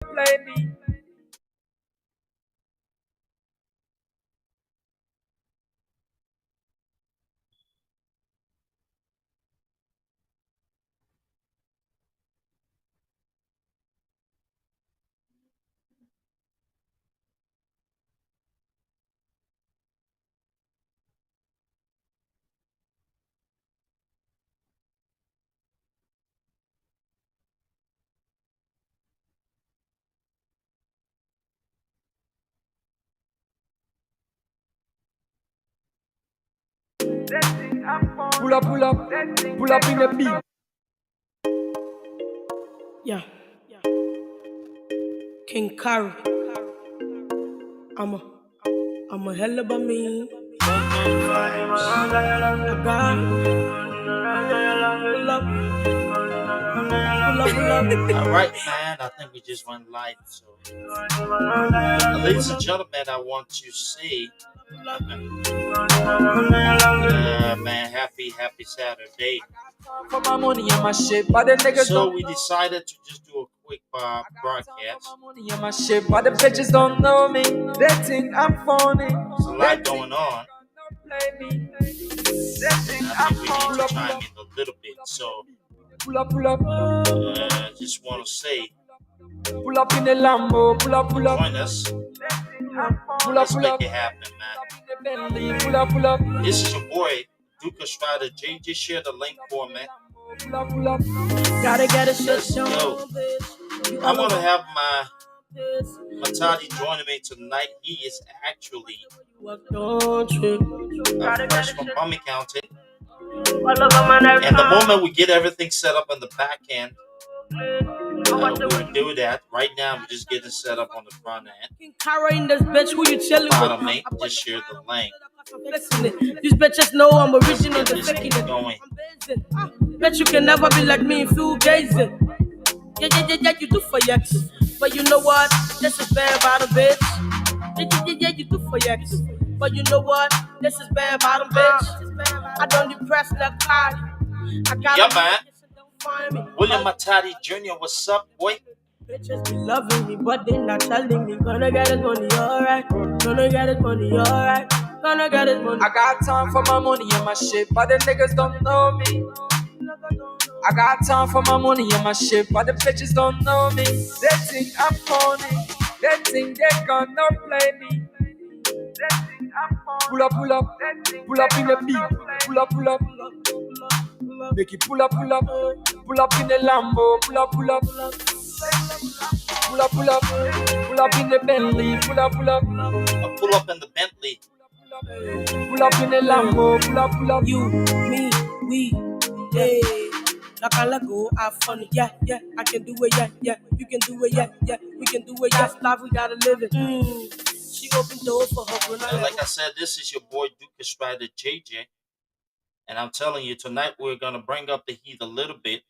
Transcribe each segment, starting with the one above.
Play me. Pull up, pull up, pull up in the beat. Yeah, King Kari. I'm a, I'm a hell of a me. I got pull up, pull up, pull up. All right, man. I think we just went live. So, ladies and gentlemen, I want to say, man, happy Saturday. For my money and my shit, but the niggas So don't we know. decided to just do a quick broadcast. For my money and my shit, but the bitches don't know me. They think I'm phony. There's a lot going on. Play me. They think I I'm think we need to chime in a little bit. So, pull up. just want to say, Pull up in the Lambo, pull up. join us. Let's Let's make it happen, man. Pull up. This is your boy, Duke Estrada. JJ, share the link for me. Pull up. Gotta get a shit Let's go. I'm going to have my Matadi joining me tonight. He is actually fresh from Palmy County. And the moment we get everything set up on the back end, we'll do that. Right now, we're just getting set up on the front end. King Kari in this bitch, who you chillin' Bottom with? mate, just share the link. These bitches know I'm original, Get the this thing faking it. going. Bet you can never be like me and feel gazing. Yeah, you do for X. But you know what? This is bad about a bitch. Yeah, you do for X. But you know what? This is bad about a bitch. I don't depress that party. I got Yeah, man. find me. William Matadi Jr., what's up, boy? Bitches be loving me, but they not telling me. Gonna get his money, alright. Gonna get his money, alright. Gonna get his money. I got time for my money and my shit, but the niggas don't know me. I got time for my money and my shit, but the bitches don't know me. They think I'm phony. They think they gonna play me. They think I'm phony. Pull up in the beat. Pull up. Make it pull up in the Lambo. Pull up. Pull up in the Bentley. Pull up. I'll pull up in the Bentley. Pull up in the Lambo. Pull up. You, me, we, yeah. Like I let go, have fun, yeah. I can do it, yeah. You can do it, yeah. We can do it, yeah. Life, we gotta live it. She opened doors for her when And like I said, this is your boy Duke Estrada JJ. And I'm telling you, tonight we're going to bring up the heat a little bit.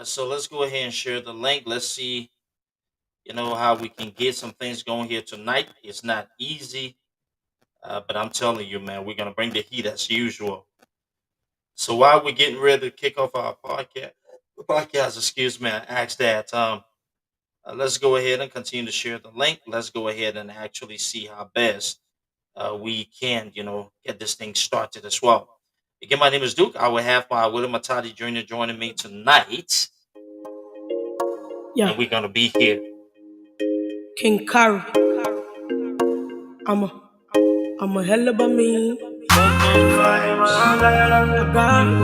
So let's go ahead and share the link. Let's see, how we can get some things going here tonight. It's not easy, but I'm telling you, man, we're going to bring the heat as usual. So while we're getting ready to kick off our podcast, excuse me, I asked that. Let's go ahead and continue to share the link. Let's go ahead and actually see how best we can, get this thing started as well. Again, my name is Duke. I will have my William Matadi Jr. joining me tonight. Yeah. And we're going to be here. King Kari. I'm a hell of a me. I got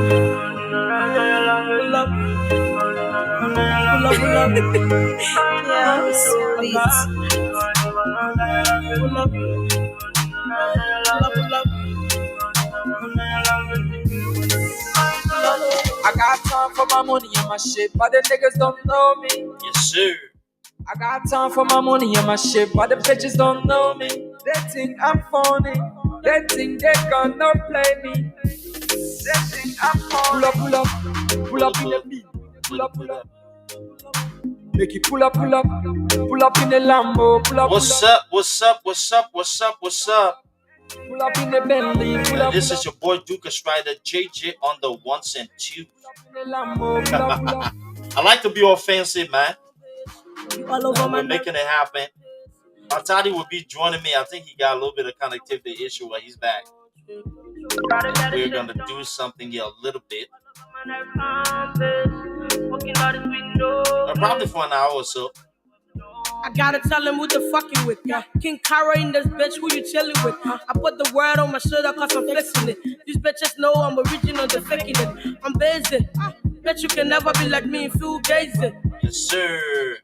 pull up. Yeah, sweet. Pull up. I got time for my money and my shit, but the niggas don't know me. Yes, sir. I got time for my money and my shit, but the bitches don't know me. They think I'm phony. They think they gonna play me. They think I'm phony. Pull up in the beat. Pull up. Make it pull up in the Lambo. What's up? Pull up in the Bentley. This is your boy Duke Estrada JJ on the ones and twos. in the Lambo. I like to be all fancy, man. You all over my We're nerves. making it happen. Matadi will be joining me. I think he got a little bit of connectivity issue while he's back. And we're gonna do something here a little bit. Probably for an hour or so. I gotta tell him who the fucking with. Yeah. King Kara in this bitch, who you chillin' with? I put the word on my shoulder cause I'm flexing it. These bitches know I'm original, they're faking it. I'm busy. Bet you can never be like me and feel gazing. Yes, sir.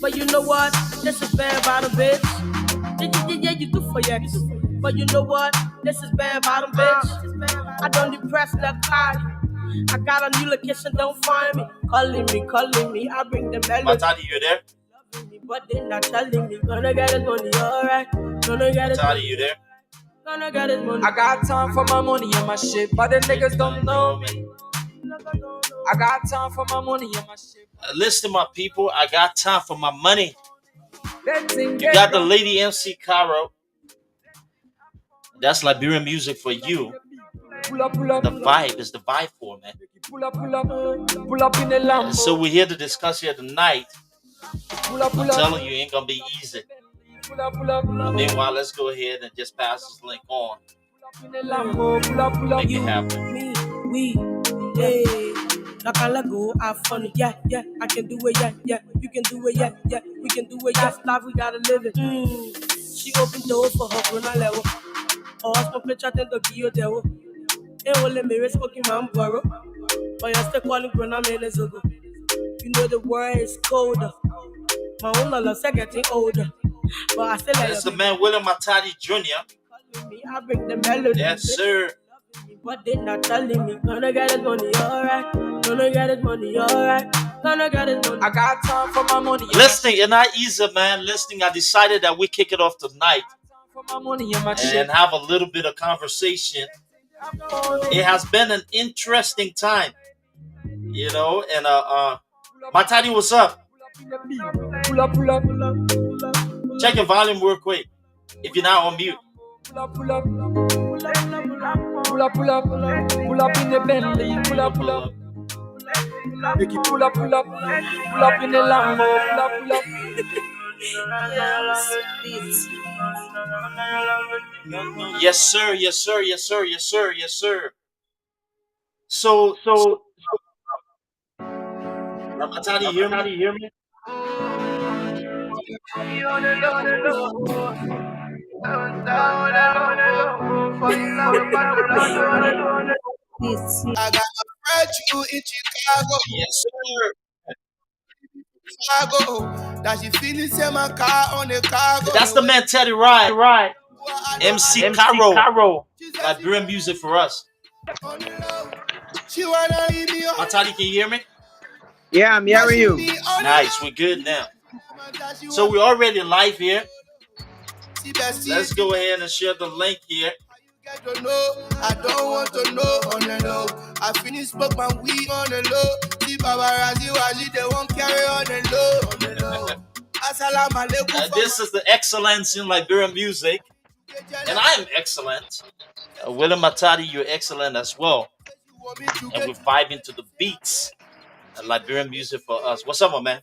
But you know what? This is bad about a bitch. Yeah, you do for your ex. But you know what? This is bad about a bitch. I don't depress that party. I got a new location, don't find me. Calling me, I bring the melody. Matadi, you there? But they're not telling me. Gonna get his money, alright. Gonna get his Matadi, money. you there? Gonna get his money. I got time for my money and my shit, but the niggas don't know me. I got time for my money and my shit. Listen, my people, I got time for my money. That thing You got the lady MC Caro. That's Liberian music for you. pull up, The vibe is the vibe for, man. pull up in the Lambo. So we're here to discuss here tonight. Pull up, I'm telling you, it ain't gonna be easy. pull up. Meanwhile, let's go ahead and just pass this link on. In the Lambo, pull up. Make it happen. Me, we, yeah. Like I let go, have fun, yeah, I can do it, yeah, you can do it, yeah, we can do it, yes, life, we gotta live it. She opened doors for her when I level. Oh, I spoke picture, then the Gio Devo. Ain't only me, smoking man, borrow. But you're still calling Grana minutes ago. You know the world is colder. My own loves are getting older. But I still like That's the man, William Matadi Jr. me, I bring the melody. Yes, sir. But they not telling me. Gonna get his money, alright. Gonna get his money, alright. Gonna get his money. I got time for my money. Listening, it's not easy, man. Listening, I decided that we kick it off tonight For my money and my and shit. have a little bit of conversation. It has been an interesting time, you know. And Matadi, what's up? Pull up. Check your volume real quick. If you're not on mute. Pull up. Pull up in the Bentley. Pull up. Make it pull up in the Lambo. Pull up. Yes, sir. So, Matadi, you hear me? I got a friend you in Chicago. Yes, sir. Chicago. That she feeling send my car on the cargo. That's the man, Teddy Ride. MC Caro. Liberian music for us. She wanna leave me on. Matadi, can you hear me? Yeah, I'm hearing you. Nice, we're good now. So we're already live here. Let's go ahead and share the link here. I don't want to know on the low. I finished smoke my weed on the low. See Babarazzi, they won't carry on the low. Assalamu alaikum. This is the excellence in Liberian music. And I am excellent. William Matadi, you're excellent as well. And we're vibing to the beats. Liberian music for us. What's up, my man?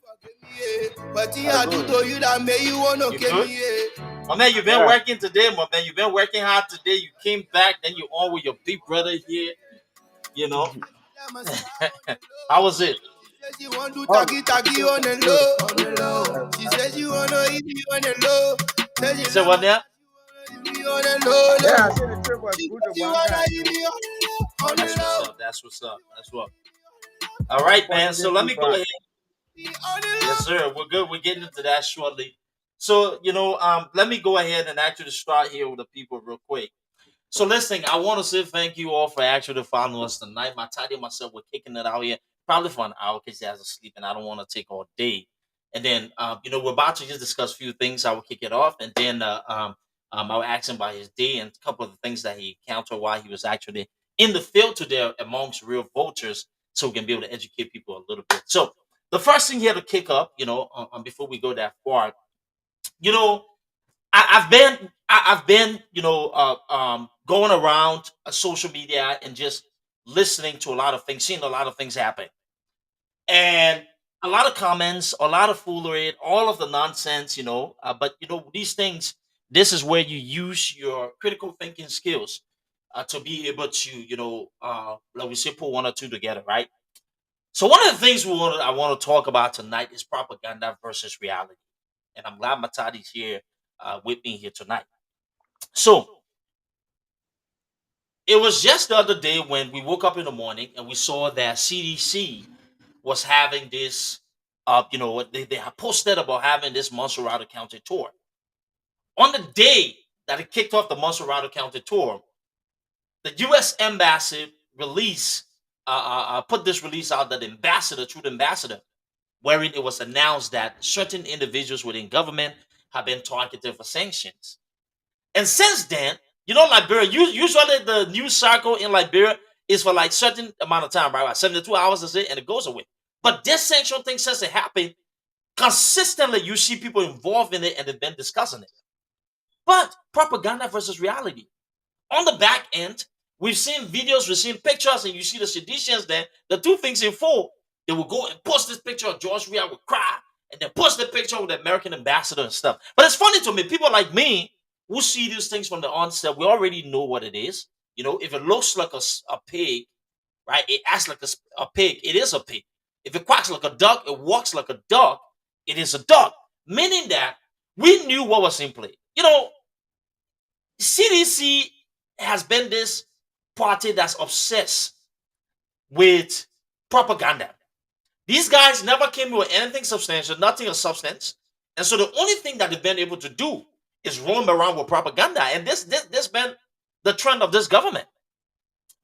But I do to you that may you want to get me. My man, you've been working today, my man. You've been working hard today. You came back, then you on with your big brother here. You know. How was it? She want to taggy on the low. She said she wanna eat me on the low. You said what now? Yeah, I said the trip was good to one guy. That's what's up. All right, man. So let me go ahead. Yes, sir. We're good. We're getting into that shortly. So, let me go ahead and actually start here with the people real quick. So, listen, I want to say thank you all for actually following us tonight. My Tati and myself, we're kicking it out here probably for an hour because he has to sleep and I don't want to take all day. And then, we're about to just discuss a few things. I will kick it off. And then I will ask him about his day and a couple of the things that he encountered while he was actually in the field today amongst real vultures so we can be able to educate people a little bit. So, the first thing here to kick up, before we go that far, I've been, going around social media and just listening to a lot of things, seeing a lot of things happen. And a lot of comments, a lot of foolery, all of the nonsense, but these things. This is where you use your critical thinking skills to be able to, like we say, put one or two together, right? So one of the things I want to talk about tonight is propaganda versus reality, and I'm glad Matadi's here with me here tonight. So it was just the other day when we woke up in the morning and we saw that CDC was having this, they had posted about having this Montserrat County tour. On the day that it kicked off the Montserrat County tour, the U.S. embassy put this release out that the ambassador, through the ambassador, wherein it was announced that certain individuals within government have been targeted for sanctions. And since then, Liberia, usually the news cycle in Liberia is for like certain amount of time, right? Like 72 hours is it, and it goes away. But this sanction thing, since it happened, consistently you see people involved in it and they've been discussing it. But propaganda versus reality. On the back end, we've seen videos, we've seen pictures, and you see the seditions there. The two things in full. They will go and post this picture of George Weah will cry, and then post the picture with the American ambassador and stuff. But it's funny to me, people like me who see these things from the onset, we already know what it is. If it looks like a pig, right? It acts like a pig. It is a pig. If it quacks like a duck, it walks like a duck. It is a duck. Meaning that we knew what was in play. CDC has been this party that's obsessed with propaganda. These guys never came with anything substantial, nothing of substance. And so the only thing that they've been able to do is roam around with propaganda. And this been the trend of this government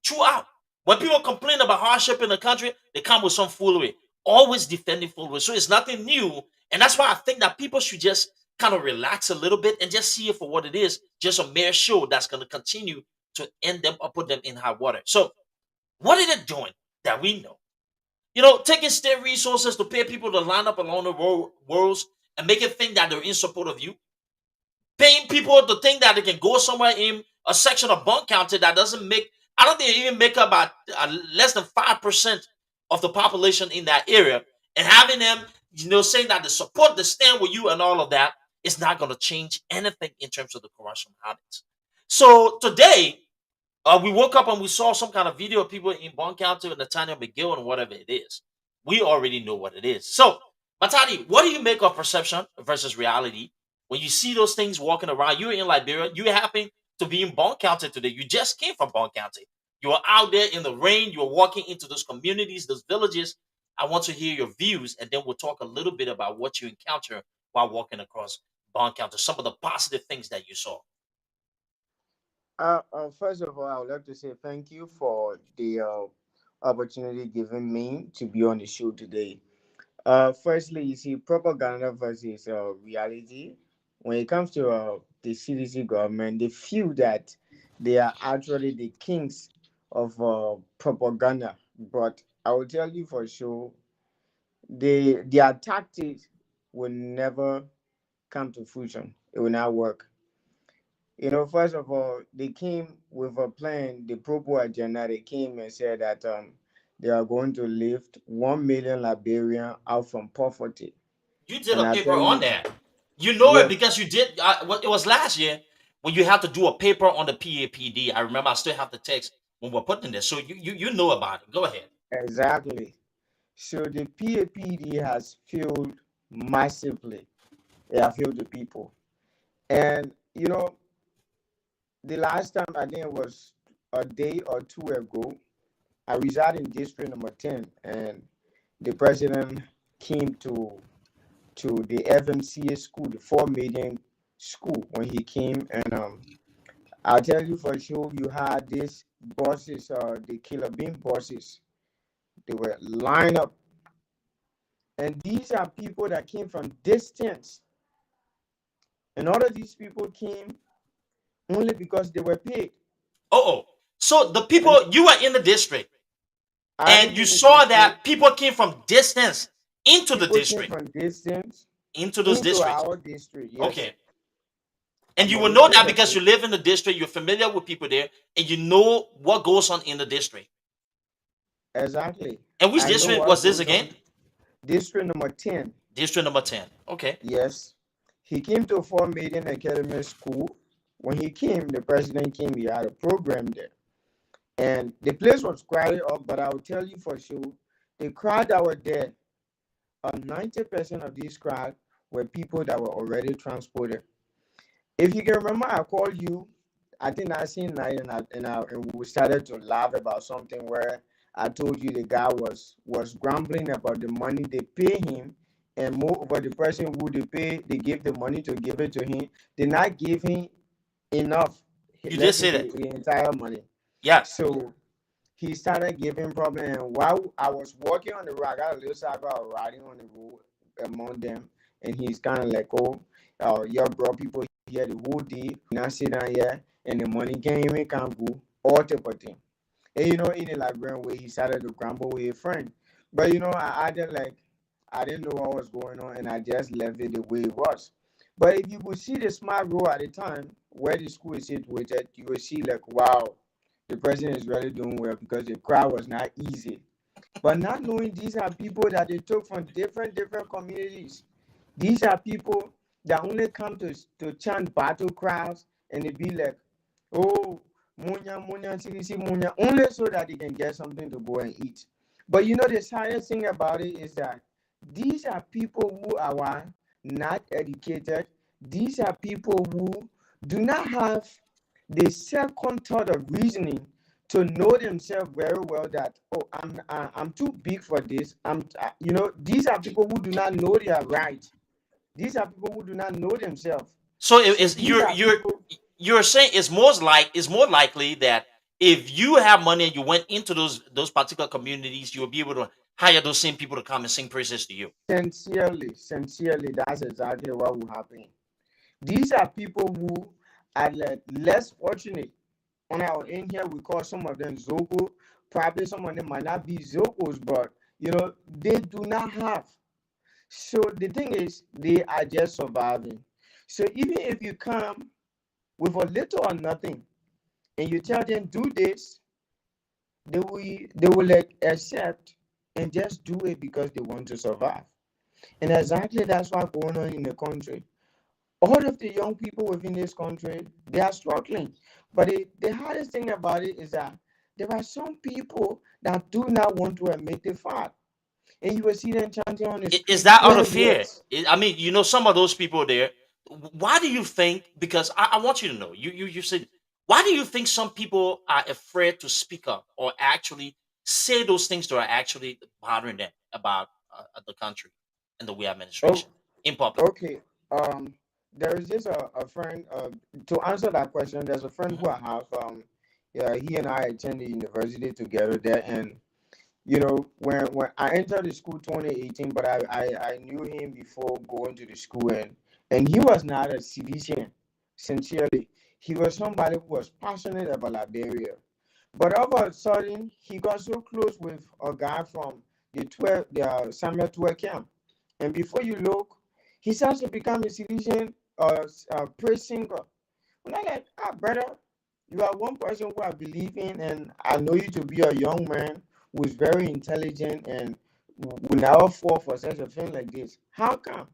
throughout. When people complain about hardship in the country, they come with some foolery, always defending foolery. So it's nothing new. And that's why I think that people should just kind of relax a little bit and just see it for what it is, just a mere show that's going to continue to end them or put them in hot water. So what are they doing that we know? Taking state resources to pay people to line up along the roads and make it think that they're in support of you. Paying people to think that they can go somewhere in a section of Bunk County that doesn't make, I don't think it even make up about less than 5% of the population in that area. And having them, saying that they support, they stand with you and all of that, is not going to change anything in terms of the corruption habits. So today, we woke up and we saw some kind of video of people in Bond County with Nathaniel McGill and whatever it is. We already know what it is. So, Matadi, what do you make of perception versus reality? When you see those things walking around, you're in Liberia, you happen to be in Bond County today. You just came from Bond County. You are out there in the rain. You are walking into those communities, those villages. I want to hear your views, and then we'll talk a little bit about what you encounter while walking across Bond County, some of the positive things that you saw. First of all, I would like to say thank you for the opportunity given me to be on the show today. Firstly, you see, propaganda versus reality. When it comes to the CDC government, they feel that they are actually the kings of propaganda. But I will tell you for sure, their tactics will never come to fruition. It will not work. First of all, they came with a plan, the Propo agenda. They came and said that they are going to lift 1 million Liberians out from poverty. You did And a I paper tell on you, that. You know it yes, because you did. It was last year when you had to do a paper on the PAPD. I remember. I still have the text when we're putting this. So you know about it. Go ahead. exactly. So the PAPD has failed massively. It has failed the people. And, the last time, I think it was a day or two ago, I reside in district number 10, and the president came to the FMCA school, the 4 million school, when he came. And I'll tell you for sure, you had these buses, the killer bean buses. They were lined up. And these are people that came from distance. And all of these people came only because they were paid. Oh. So the And people, you were in the district I and was you in the saw district. that people came from distance into the People came district, from distance into those into districts. our district, yes. Okay. And you But will we know paid that the because fee. you live in the district, you're familiar with people there, and you know what goes on in the district. Exactly. And which I know district what was this goes again? on. District number 10. District number 10. Okay. Yes. He came to Fort Maiden Academy School. When he came, the president came, he had a program there. And the place was crowded up, but I'll tell you for sure, the crowd that were there, 90% of these crowd were people that were already transported. If you can remember, I called you, I think I seen night, and we started to laugh about something where I told you the guy was grumbling about the money they pay him, and moreover, the person who they give the money to give it to him, they not give him enough. You did Let's say say that. the entire money. Yeah. So he started giving problem. And while I was walking on the road, I got a little cycle riding on the road among them, and he's kind of like, "Oh, your bro people here the whole day, we not sit down here, and the money can't go, all type of thing." And in the Liberian way, he started to grumble with a friend. But I didn't I didn't know what was going on, and I just left it the way it was. But if you could see the smart road at the time where the school is situated, you will see like, wow, the president is really doing well because the crowd was not easy. But not knowing these are people that they took from different communities. These are people that only come to chant battle crowds, and they be like, oh, munya, munya, CDC, munya, only so that they can get something to go and eat. But the saddest thing about it is that these are people who are not educated. These are people who do not have the second thought of reasoning to know themselves very well that, oh, I'm too big for this. These are people who do not know their right. These are people who do not know themselves. So These are people. you're saying it's more likely that if you have money and you went into those particular communities, you'll be able to hire those same people to come and sing praises to you. Sincerely, that's exactly what will happen. These are people who are like less fortunate. On our end here, we call some of them Zoko. Probably some of them might not be Zokos, but they do not have. So the thing is, they are just surviving. So even if you come with a little or nothing, and you tell them do this, they will like accept and just do it because they want to survive. And exactly that's what's going on in the country. All of the young people within this country, they are struggling. But the hardest thing about it is that there are some people that do not want to admit the fact. And you will see them chanting on the Is street, that out of "Well, fear? yes." I mean, some of those people there. Why do you think? Because I want you to know. You said, why do you think some people are afraid to speak up or actually say those things that are actually bothering them about the country and the way Oh, administration in public? okay. Um, there is this a friend. To answer that question, there's a friend Mhm. who I have. Yeah, he and I attended university together there, and when I entered the school 2018, but I knew him before going to the school, and he was not a civilian. Sincerely, he was somebody who was passionate about Liberia. But all of a sudden, he got so close with a guy from the Samuel 12 camp. And before you look, he starts to become a citizen, praise singer. And I'm like, brother, you are one person who I believe in, and I know you to be a young man who is very intelligent and will never fall for such a thing like this. How come?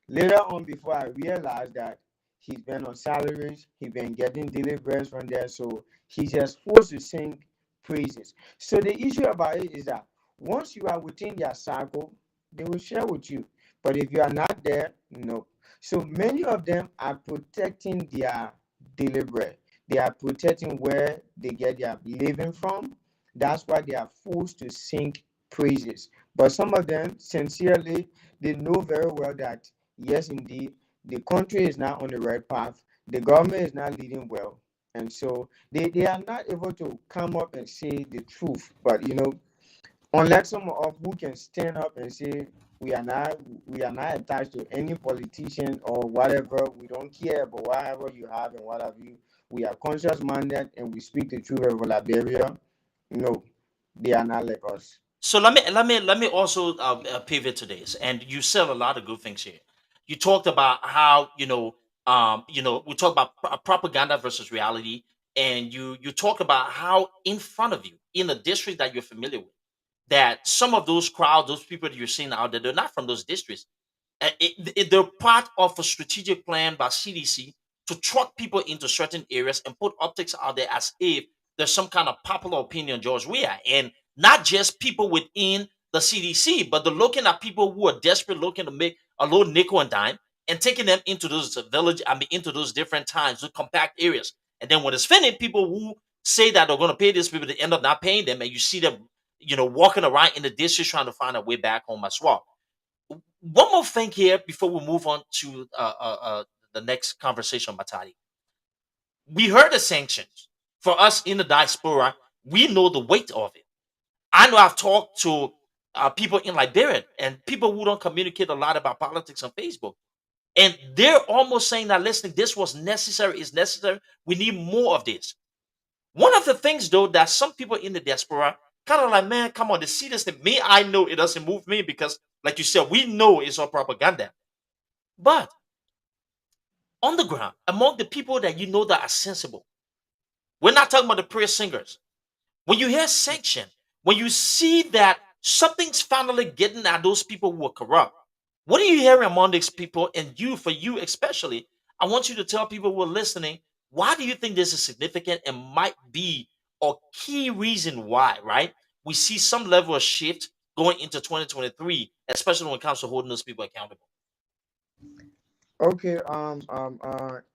Later on, before I realized that he's been on salaries, he's been getting deliveries from there, so he's just forced to sing praises. So the issue about it is that once you are within their circle, they will share with you. But if you are not there, no. So many of them are protecting their delivery. They are protecting where they get their living from. That's why they are forced to sing praises. But some of them, sincerely, they know very well that yes, indeed, the country is not on the right path. The government is not leading well. And so they are not able to come up and say the truth. But unlike some of who can stand up and say we are not attached to any politician or whatever, we don't care about whatever you have and what have you. We are conscious minded and we speak the truth of Liberia. No, they are not like us. So let me also pivot to this. And you said a lot of good things here. You talked about how we talked about propaganda versus reality, and you talked about how in front of you in a district that you're familiar with, that some of those crowds, those people that you're seeing out there, they're not from those districts. They're part of a strategic plan by CDC to truck people into certain areas and put optics out there as if there's some kind of popular opinion George Weah, and not just people within the CDC, but they're looking at people who are desperate, looking to make a little nickel and dime, and taking them into those into those different times, those compact areas. And then when it's finished, people who say that they're going to pay these people, they end up not paying them, and you see them, walking around in the district trying to find a way back home as well. One more thing here before we move on to the next conversation, Matadi. We heard the sanctions. For us in the diaspora, we know the weight of it. I know I've talked to people in Liberia and people who don't communicate a lot about politics on Facebook. And they're almost saying that, listen, this was necessary, is necessary. We need more of this. One of the things, though, that some people in the diaspora kind of like, man, come on, they see this thing. Me, I know it doesn't move me because, like you said, we know it's all propaganda. But on the ground, among the people that you know that are sensible, we're not talking about the prayer singers. When you hear sanction, when you see that something's finally getting at those people who are corrupt, what are you hearing among these people? And you, for you especially, I want you to tell people who are listening, why do you think this is significant and might be a key reason why, right? We see some level of shift going into 2023, especially when it comes to holding those people accountable. Okay,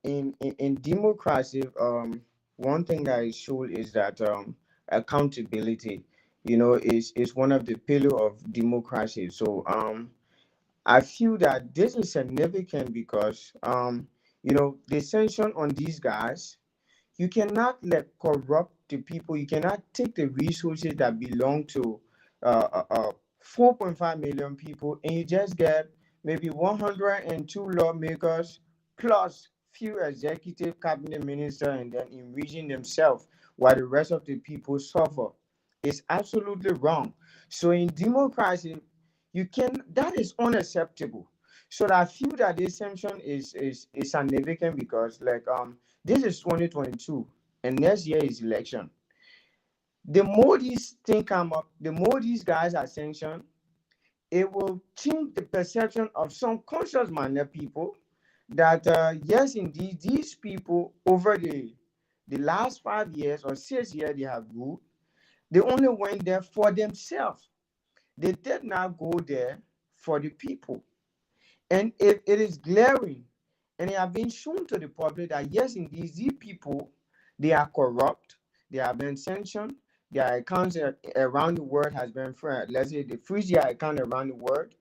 in democracy, one thing that is sure is that accountability, is one of the pillar of democracy. So I feel that this is significant because the sanction on these guys, you cannot let corrupt the people. You cannot take the resources that belong to uh, uh, uh, 4.5 million people and you just get maybe 102 lawmakers plus few executive cabinet ministers and then enriching themselves while the rest of the people suffer. It's absolutely wrong. So in democracy, you can that is unacceptable. So I feel that this sanction is significant because this is 2022 and next year is election. The more these things come up, the more these guys are sanctioned, it will change the perception of some conscious minded people that yes, indeed, these people over the last 5 years or 6 years they have ruled, they only went there for themselves. They did not go there for the people. And if it is glaring and it has been shown to the public that yes, indeed, these people, they are corrupt, they have been sanctioned, their accounts around the world has been, let's say, they freeze their account around the world,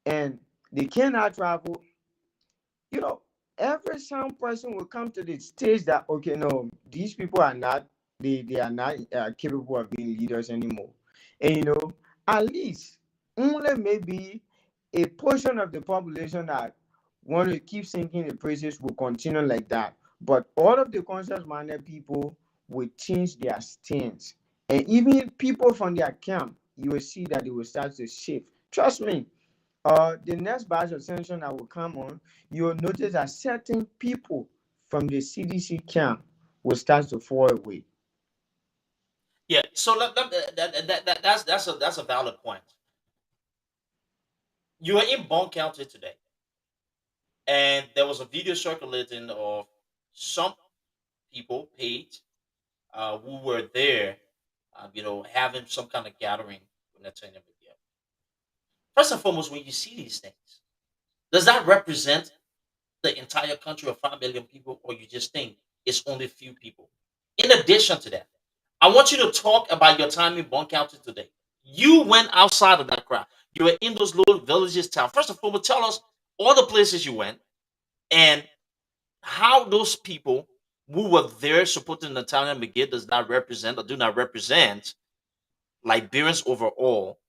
and they cannot travel. you know, every sound person will come to the stage that okay, no, these people are not they are not capable of being leaders anymore. And at least only maybe a portion of the population that want to keep singing the praises will continue like that. But all of the conscious minded people will change their stance. And even people from their camp, you will see that they will start to shift. Trust me, the next batch of sanction that will come on, you'll notice that certain people from the CDC camp will start to fall away. Yeah, so that's a valid point. You are in Bone County today, and there was a video circulating of some people paid who were there, having some kind of gathering with Netanyahu. First and foremost, when you see these things, does that represent the entire country of 5 million people, or you just think it's only a few people? In addition to that, I want you to talk about your time in Bone County today. You went outside of that crowd. You were in those little villages, town. First and foremost, tell us all the places you went and how those people who were there supporting Natalia McGee does not represent or do not represent Liberians overall,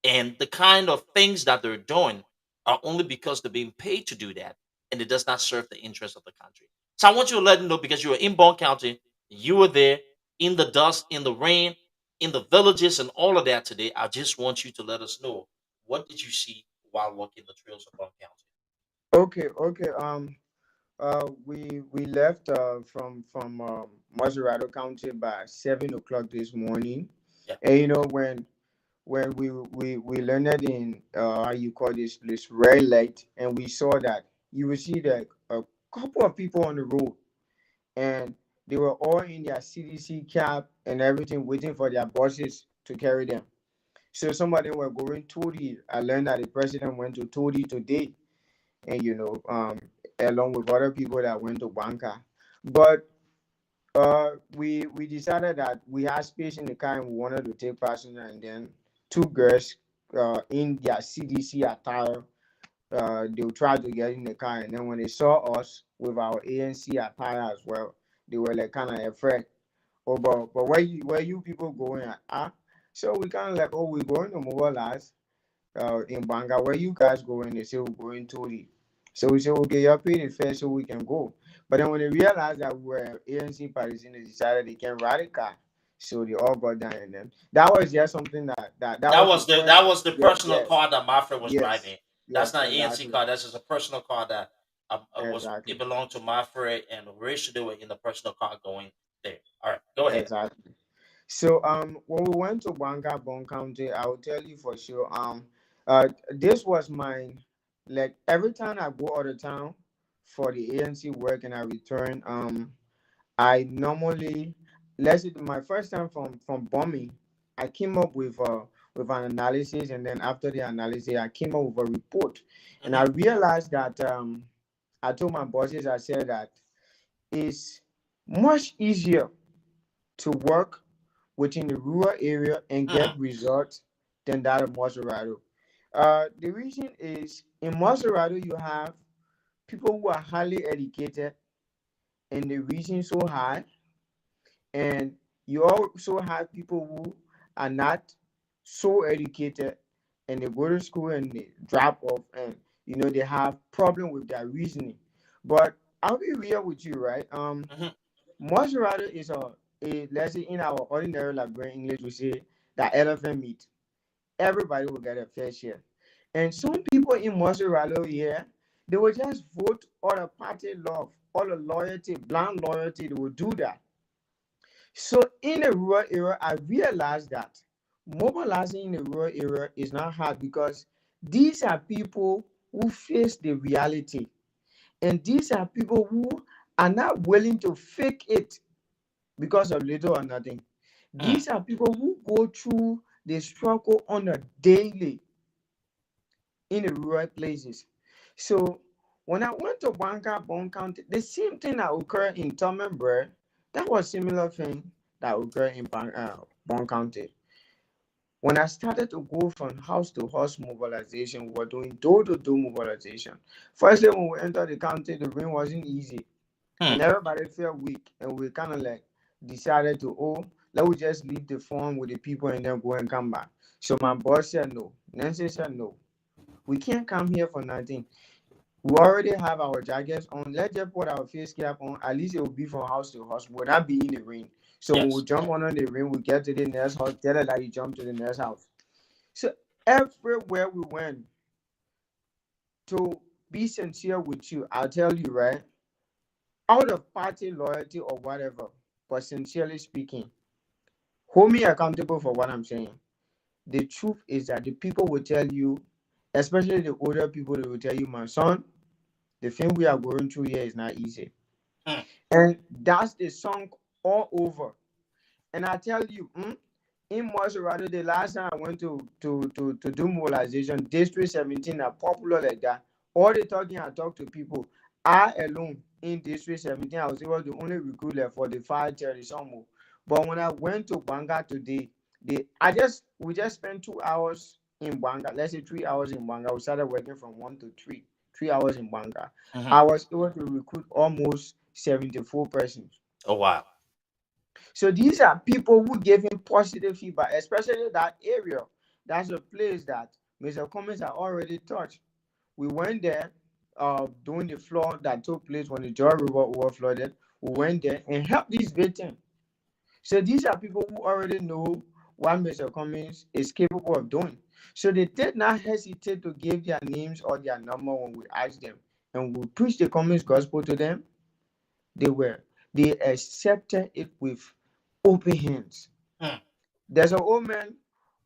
and the kind of things that they're doing are only because they're being paid to do that, and it does not serve the interest of the country. So I want you to let them know because you were in Bone County, you were there in the dust, in the rain, in the villages, and all of that today. I just want you to let us know, what did you see while walking the trails of Bone County? Okay. We left from Maserado County by 7 o'clock this morning, Yeah. and when when we learned in how you call this red light, and we saw that you will see that a couple of people on the road, and they were all in their CDC cap and everything, waiting for their buses to carry them. So some of them were going Todi. I learned that the president went to Todi today, and along with other people that went to Banca. But we decided that we had space in the car and we wanted to take passenger, and then two girls in their CDC attire, they tried to get in the car, and then when they saw us with our ANC attire as well, they were like kind of afraid. Oh, but where you people going at? So we kind of like, oh, we're going to mobilize in Banga. Where you guys going? They say we're going to the. So we say, okay, you're paying the fare so we can go. But then when they realized that we were ANC parties, they decided they can ride a car. So they all got down, and then that was just something that That was the was the first. personal Yes, car that my friend was yes, driving. That's yes, not an ANC exactly, car. That's just a personal car that it exactly, belonged to my friend, and we should do it in the personal car going there. All right, go ahead. exactly. So when we went to Banga Bon County, I will tell you for sure. This was my, like, every time I go out of town for the ANC work and I return, I normally, let's say my first time from bombing, I came up with an analysis, and then after the analysis, I came up with a report, and I Hmm. realized that I told my bosses, I said that it's much easier to work within the rural area and Hmm. get results than that of Maserado. The reason is in Maserado you have people who are highly educated and the reason so high, and you also have people who are not so educated and they go to school and they drop off, and they have problem with their reasoning. But I'll be real with you, right? Hmm. Maserado is a, let's say in our ordinary Liberian English we say that elephant meat. Everybody will get a fair share. And some people in Maserado here, they will just vote all the party love, all the loyalty, blind loyalty, they will do that. So in a rural area, I realized that mobilizing in a rural area is not hard because these are people who face the reality. And these are people who are not willing to fake it because of little or nothing. Hmm. These are people who go through the struggle on a daily in the rural places. So when I went to Banka, Bon County, the same thing that occurred in Tom and Brer, that was similar thing that occurred in Bon County. When I started to go from house to house mobilization, we were doing door to door mobilization. Firstly, when we entered the county, the rain wasn't easy Hmm. and everybody felt weak, and we kind of like decided to, oh, let me just leave the phone with the people and then go and come back. So my boss said no, Nancy said no, we can't come here for nothing. We already have our jackets on, let's just put our face cap on, at least it will be from house to house, we'll not be in the rain. So when we Yes. jump on the rain, we get to the next house, tell it that you jump to the next house. So everywhere we went, to be sincere with you, I'll tell you, right, out of party loyalty or whatever, but sincerely speaking, hold me accountable for what I'm saying. The truth is that the people will tell you, especially the older people, they will tell you, my son, the thing we are going through here is not easy. Hmm. And that's the song all over. And I tell you, in Maserati, the last time I went to do mobilization, District 17 are popular like that. All the talking I talk to people. I alone in District 17, I was able to only recruit like 45, 30 some more. But when I went to Banga today, we just spent 2 hours in Banga. Let's say 3 hours in Banga. We started working from 1 to 3. 3 hours in Banga. Hmm. I was able to recruit almost 74 persons. Oh wow. So these are people who gave him positive feedback, especially that area. That's a place that Mr. Cummings had already touched. We went there during the flood that took place when the Jordan River overflooded. We went there and helped these victims. So these are people who already know what Mr. Cummings is capable of doing. So they did not hesitate to give their names or their number when we asked them. And we preached the Cummings gospel to them. They were they accepted it with open hands. Hmm. There's an old man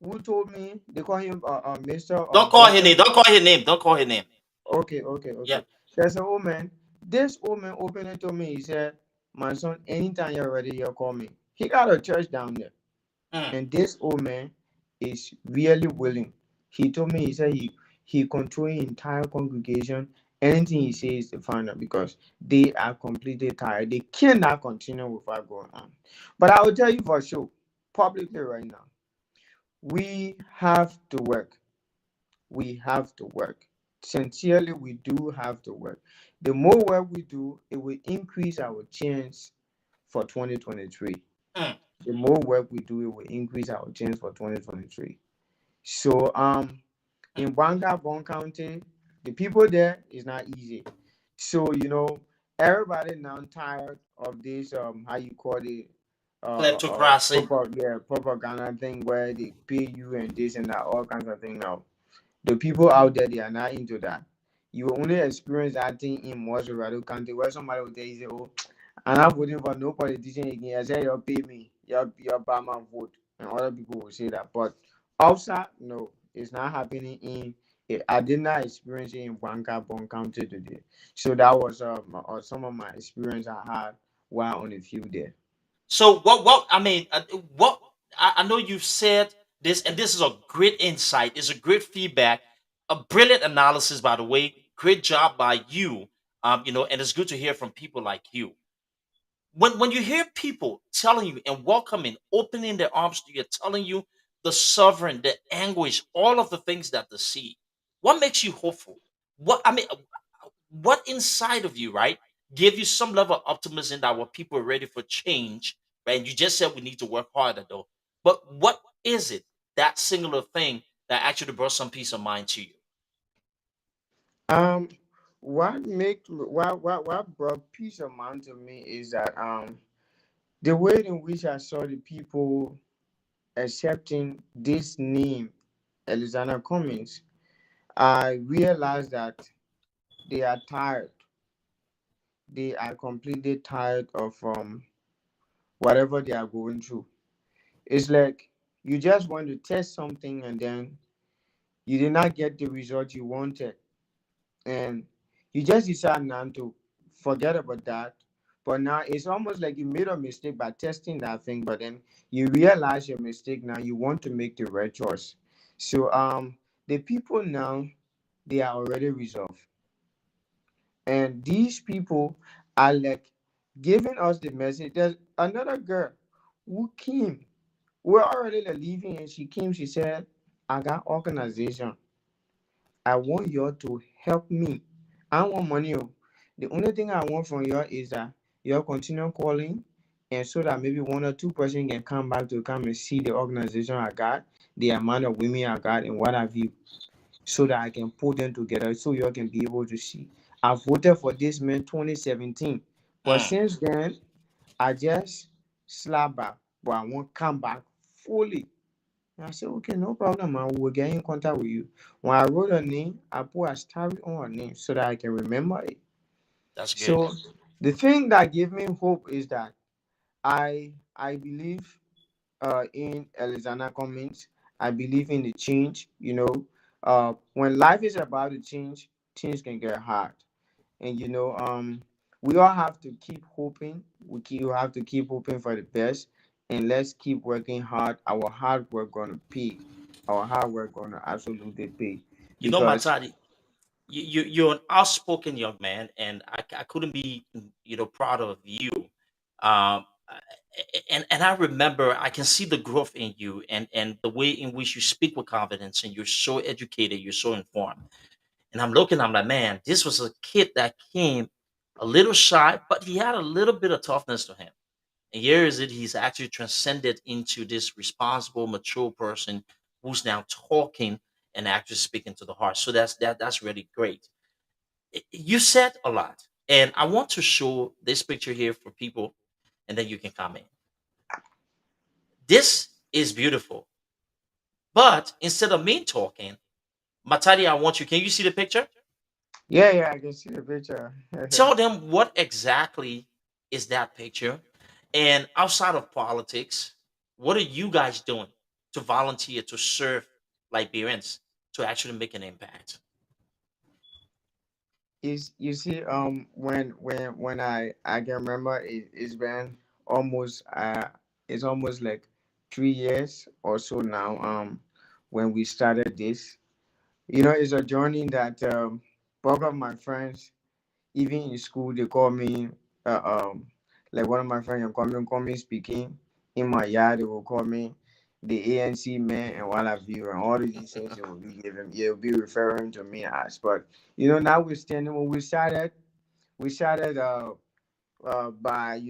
who told me they call him Mr. Don't call his name. Boston. Don't call his name. Don't call his name. Okay, okay, Yeah. okay. There's an old man. This old man opened it to me. He said, "My son, anytime you're ready, you call me." He got a church down there, Mm, and this old man is really willing. He told me, he said he control the entire congregation. Anything he says is the final because they are completely tired. They cannot continue with what going on. But I will tell you for sure, publicly right now, we have to work. We have to work. Sincerely, we do have to work. The more work we do, it will increase our chance for 2023. mm. The more work we do, it will increase our chance for 2023. So in Bon County, the people there is not easy. So everybody now tired of this how you call it Kleptocracy. propaganda thing where they pay you and this and that all kinds of things now. The people out there, they are not into that. You will only experience that thing in Mossorado County where somebody will tell you, say, "Oh, I'm not voting for no politician again. I say, you pay me, you buy my vote." And other people will say that. But outside, no, it's not happening I did not experience it in Bon County today. So that was some of my experience I had while on the field there. So what I mean, what I know you've said this, and this is a great insight. It's a great feedback, a brilliant analysis, by the way. Great job by you. And it's good to hear from people like you. When you hear people telling you and welcoming, opening their arms to you, telling you the suffering, the anguish, all of the things that they see, what makes you hopeful? What inside of you, right, give you some level of optimism that what people are ready for change, right? And you just said we need to work harder, though. But what is it, that singular thing that actually brought some peace of mind to you? Um, what brought peace of mind to me is that the way in which I saw the people accepting this name, Alexander Cummings, I realized that they are tired. They are completely tired of whatever they are going through. It's like you just want to test something and then you did not get the result you wanted. And you just decide not to forget about that. But now it's almost like you made a mistake by testing that thing, but then you realize your mistake now. You want to make the right choice. So the people now, they are already resolved. And these people are like giving us the message. There's another girl who came. We're already like leaving, and she came. She said, "I got organization. I want you all to help me. I don't want money. Oh. The only thing I want from you all is that you all continue calling, and so that maybe 1 or 2 person can come back to come and see the organization I got, the amount of women I got, and what have you, so that I can put them together so you all can be able to see. I voted for this man 2017, but Mm, since then I just slap back, but I won't come back fully." And I said, "Okay, no problem, man. We'll get in contact with you." When I wrote her name, I put a star on her name so that I can remember it. that's good. So the thing that gave me hope is that I believe in Alexander Cummings. I believe in the change. When life is about to change, things can get hard. And we all have to keep hoping. We have to keep hoping for the best, and let's keep working hard. Our hard work gonna pay. Our hard work gonna absolutely pay. Because Matadi, you're an outspoken young man, and I couldn't be proud of you. Um and I remember, I can see the growth in you, and the way in which you speak with confidence, and you're so educated, you're so informed. And I'm like, man, this was a kid that came a little shy, but he had a little bit of toughness to him. And here is it, he's actually transcended into this responsible, mature person who's now talking and actually speaking to the heart. So that's really great. You said a lot, and I want to show this picture here for people, and then you can comment. This is beautiful, but instead of me talking, Matadi, I want you. Can you see the picture? yeah, yeah, I can see the picture. Tell them what exactly is that picture, and outside of politics, what are you guys doing? to volunteer to serve Liberians to actually make an impact. Is you see, when I can remember, it's been almost it's almost like 3 years or so now. When we started this, it's a journey that both of my friends, even in school, they call me uh, um like one of my friends call me speaking in my yard. They will call me the ANC man and what have you, and all of these things they will be giving. They'll be referring to me as. But notwithstanding, when we started by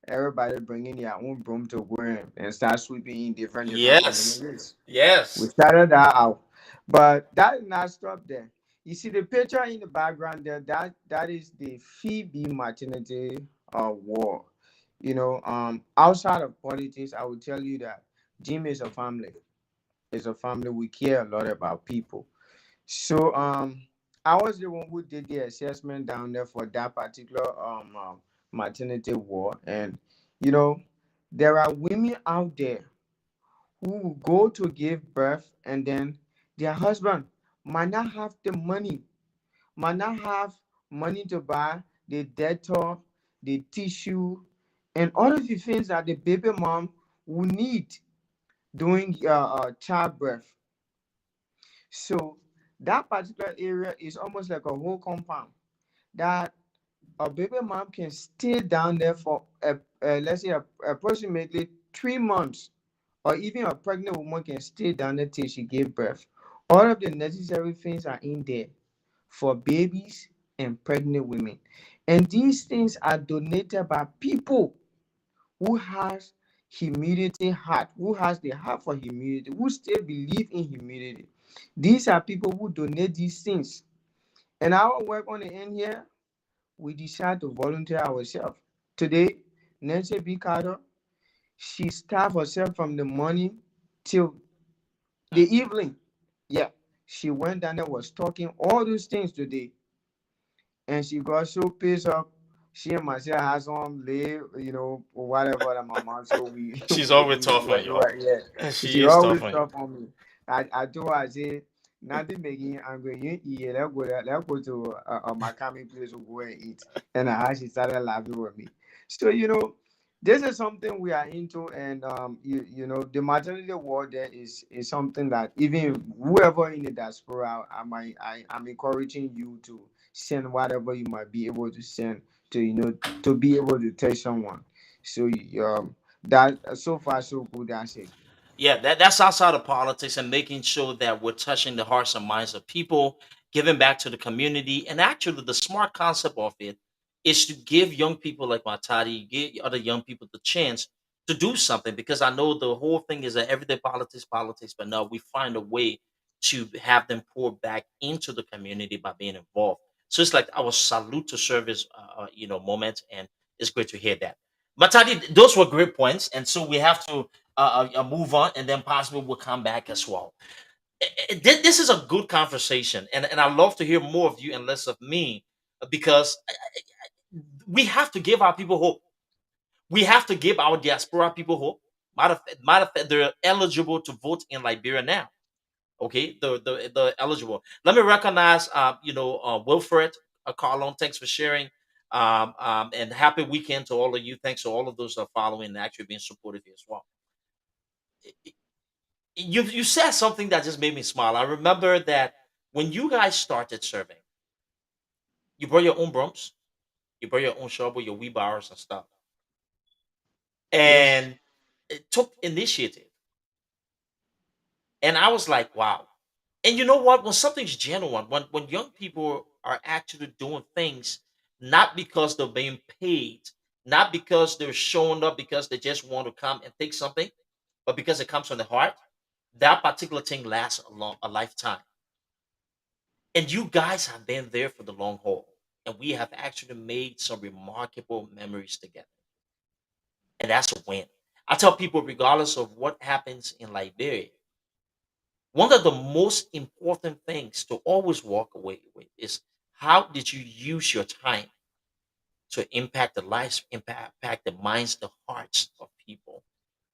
everybody bringing their own broom to go and start sweeping in different Yes, communities. We yes, started that out, but that did not stop there. You see the picture in the background there. That is the Phoebe maternity war. Outside of politics, I will tell you that Jim is a family. It's a family. We care a lot about people. So I was the one who did the assessment down there for that particular maternity ward, and you know there are women out there who will go to give birth, and then their husband might not have the money, might not have money to buy the Dettol, the tissue, and all of the things that the baby mom will need during childbirth. So that particular area is almost like a whole compound that a baby mom can stay down there for let's say approximately 3 months, or even a pregnant woman can stay down there till she gave birth. All of the necessary things are in there for babies and pregnant women, and these things are donated by people who has humility heart, who has the heart for humility, who still believe in humility. These are people who donate these things. And our work on the end here, we decide to volunteer ourselves. Today, Nancy B. Carter, she starved herself from the morning till the mm, evening. Yeah, she went down there, was talking all those things today, and she got so pissed off. She and myself had some lay, or whatever that my mom. So we, she's always we tough on you. yeah. She She is always tough on you. tough on me. I told her, I say, nothing making angry. You eat, let's go to my coming place to go and eat. And she started laughing with me. So this is something we are into, and the maternity ward there is something that even whoever in the diaspora, I'm encouraging you to send whatever you might be able to send to to be able to tell someone. So that so far so good. That's it. Yeah, that's outside of politics and making sure that we're touching the hearts and minds of people, giving back to the community. And actually, the smart concept of it is to give young people like Matadi, give other young people the chance to do something. Because I know the whole thing is that everyday politics, politics, but no, we find a way to have them pour back into the community by being involved. So it's like our salute to service, moment, and it's great to hear that. Matadi, those were great points, and so we have to move on, and then possibly we'll come back as well. This is a good conversation, and I love to hear more of you and less of me because we have to give our people hope. We have to give our diaspora people hope. Matter of fact, they're eligible to vote in Liberia now. Okay, the eligible. Let me recognize, Wilfred, Carlon. Thanks for sharing. And happy weekend to all of you. Thanks to all of those that are following and actually being supportive here as well. You said something that just made me smile. I remember that when you guys started serving, you brought your own brooms, you brought your own shovel, your wheelbarrows and stuff, Yes. and it took initiative. And I was like, wow. And you know what? When something's genuine, when young people are actually doing things, not because they're being paid, not because they're showing up because they just want to come and take something, but because it comes from the heart, that particular thing lasts a lifetime. And you guys have been there for the long haul. And we have actually made some remarkable memories together. And that's a win. I tell people, regardless of what happens in Liberia, one of the most important things to always walk away with is how did you use your time to impact the lives, impact the minds, the hearts of people.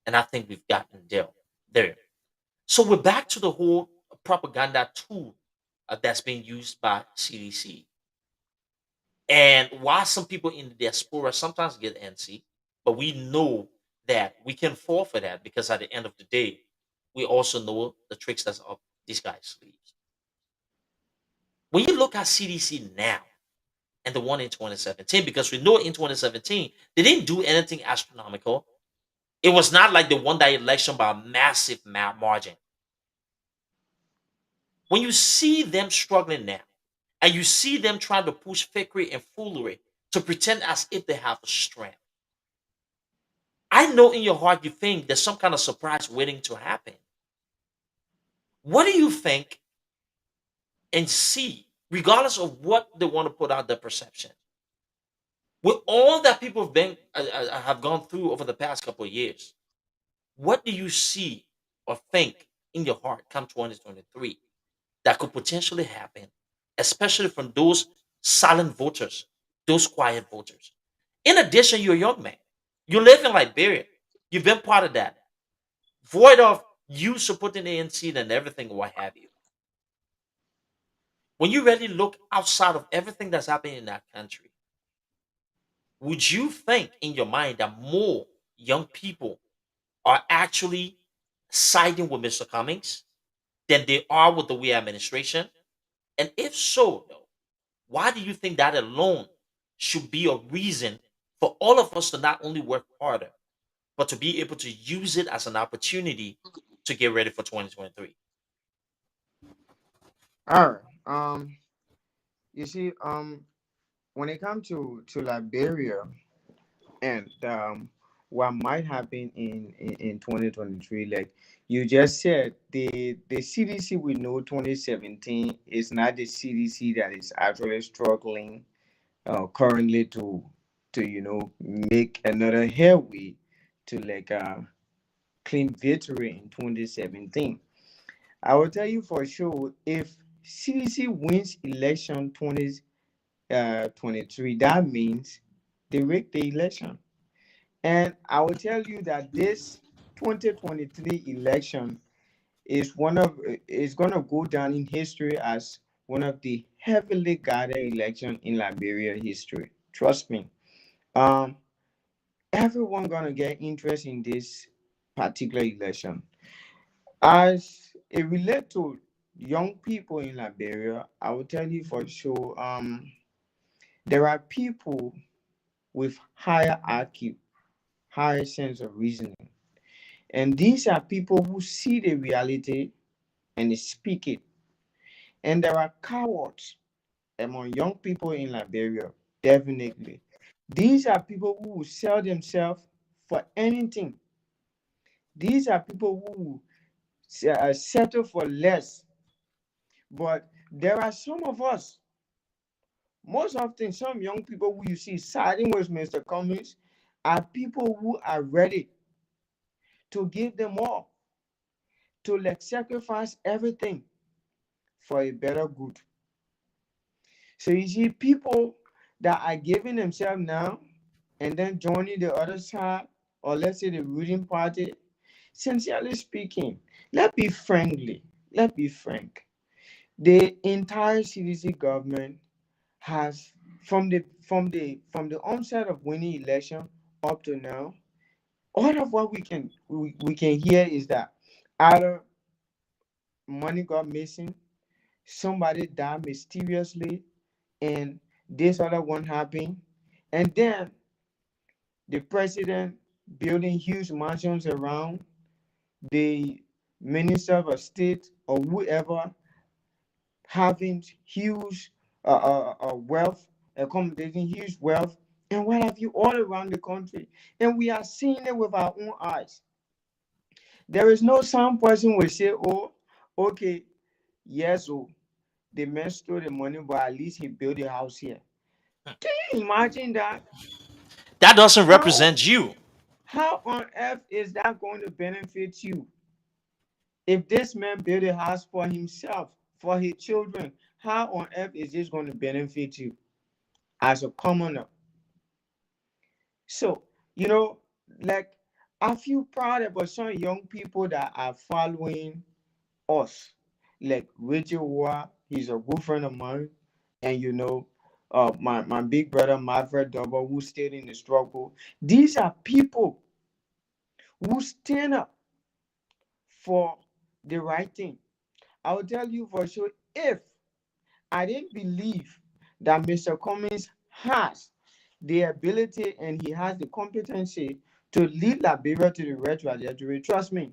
And I think we've gotten there. there. So we're back to the whole propaganda tool that's being used by CDC. And why some people in the diaspora sometimes get antsy, but we know that we can fall for that because at the end of the day, we also know the tricks that's up these guys' sleeves. When you look at CDC now and the one in 2017, because we know in 2017 they didn't do anything astronomical. It was not like they won that election by a massive margin. When you see them struggling now, and you see them trying to push fakery and foolery to pretend as if they have a strength, I know in your heart you think there's some kind of surprise waiting to happen. What do you think and see, regardless of what they want to put out their perception, with all that people have gone through over the past couple of years? What do you see or think in your heart come 2023 that could potentially happen, especially from those silent voters, those quiet voters? In addition, you're a young man. You live in Liberia. You've been part of that. Void of you supporting ANC and everything, what have you. When you really look outside of everything that's happening in that country, would you think in your mind that more young people are actually siding with Mr. Cummings than they are with the we administration? And if so, though, why do you think that alone should be a reason for all of us to not only work harder, but to be able to use it as an opportunity to get ready for 2023? All right. You see, when it comes to Liberia and what might happen in 2023, like you just said, the CDC we know 2017 is not the CDC that is actually struggling currently to make another headway to like claim victory in 2017. I will tell you for sure, if CDC wins election 2023, that means they rigged the election. And I will tell you that this 2023 election is gonna go down in history as one of the heavily guarded election in Liberia history. Trust me. Um, Everyone gonna get interest in this particular election. As it relate to young people in Liberia, I will tell you for sure. There are people with higher IQ, higher sense of reasoning, and these are people who see the reality and they speak it. And there are cowards among young people in Liberia, definitely. These are people who will sell themselves for anything. These are people who settle for less. But there are some of us, most often, some young people who you see siding with Mr. Cummings are people who are ready to give them all, to like sacrifice everything for a better good. So you see people that are giving themselves now and then joining the other side, or let's say the ruling party. Sincerely speaking, let's be frank. The entire CDC government has, from the onset of winning election up to now, all of what we can hear is that either money got missing, somebody died mysteriously, and this other one happened, and then the president building huge mansions around the minister of state or whoever having huge wealth, accommodating huge wealth, and what have you all around the country. And we are seeing it with our own eyes. There is no some person will say, oh, okay, yes, oh, the man stole the money, but at least he built a house here. Can you imagine that? That doesn't How represent you. how on earth is that going to benefit you? If this man built a house for himself, for his children, how on earth is this going to benefit you as a commoner? So, like I feel proud about some young people that are following us. Like Richard War, he's a good friend of mine. And my big brother Maverick Double, who stayed in the struggle. These are people who stand up for the right thing. I will tell you for sure, if I didn't believe that Mr. Cummings has the ability and he has the competency to lead Liberia to the right trajectory, trust me,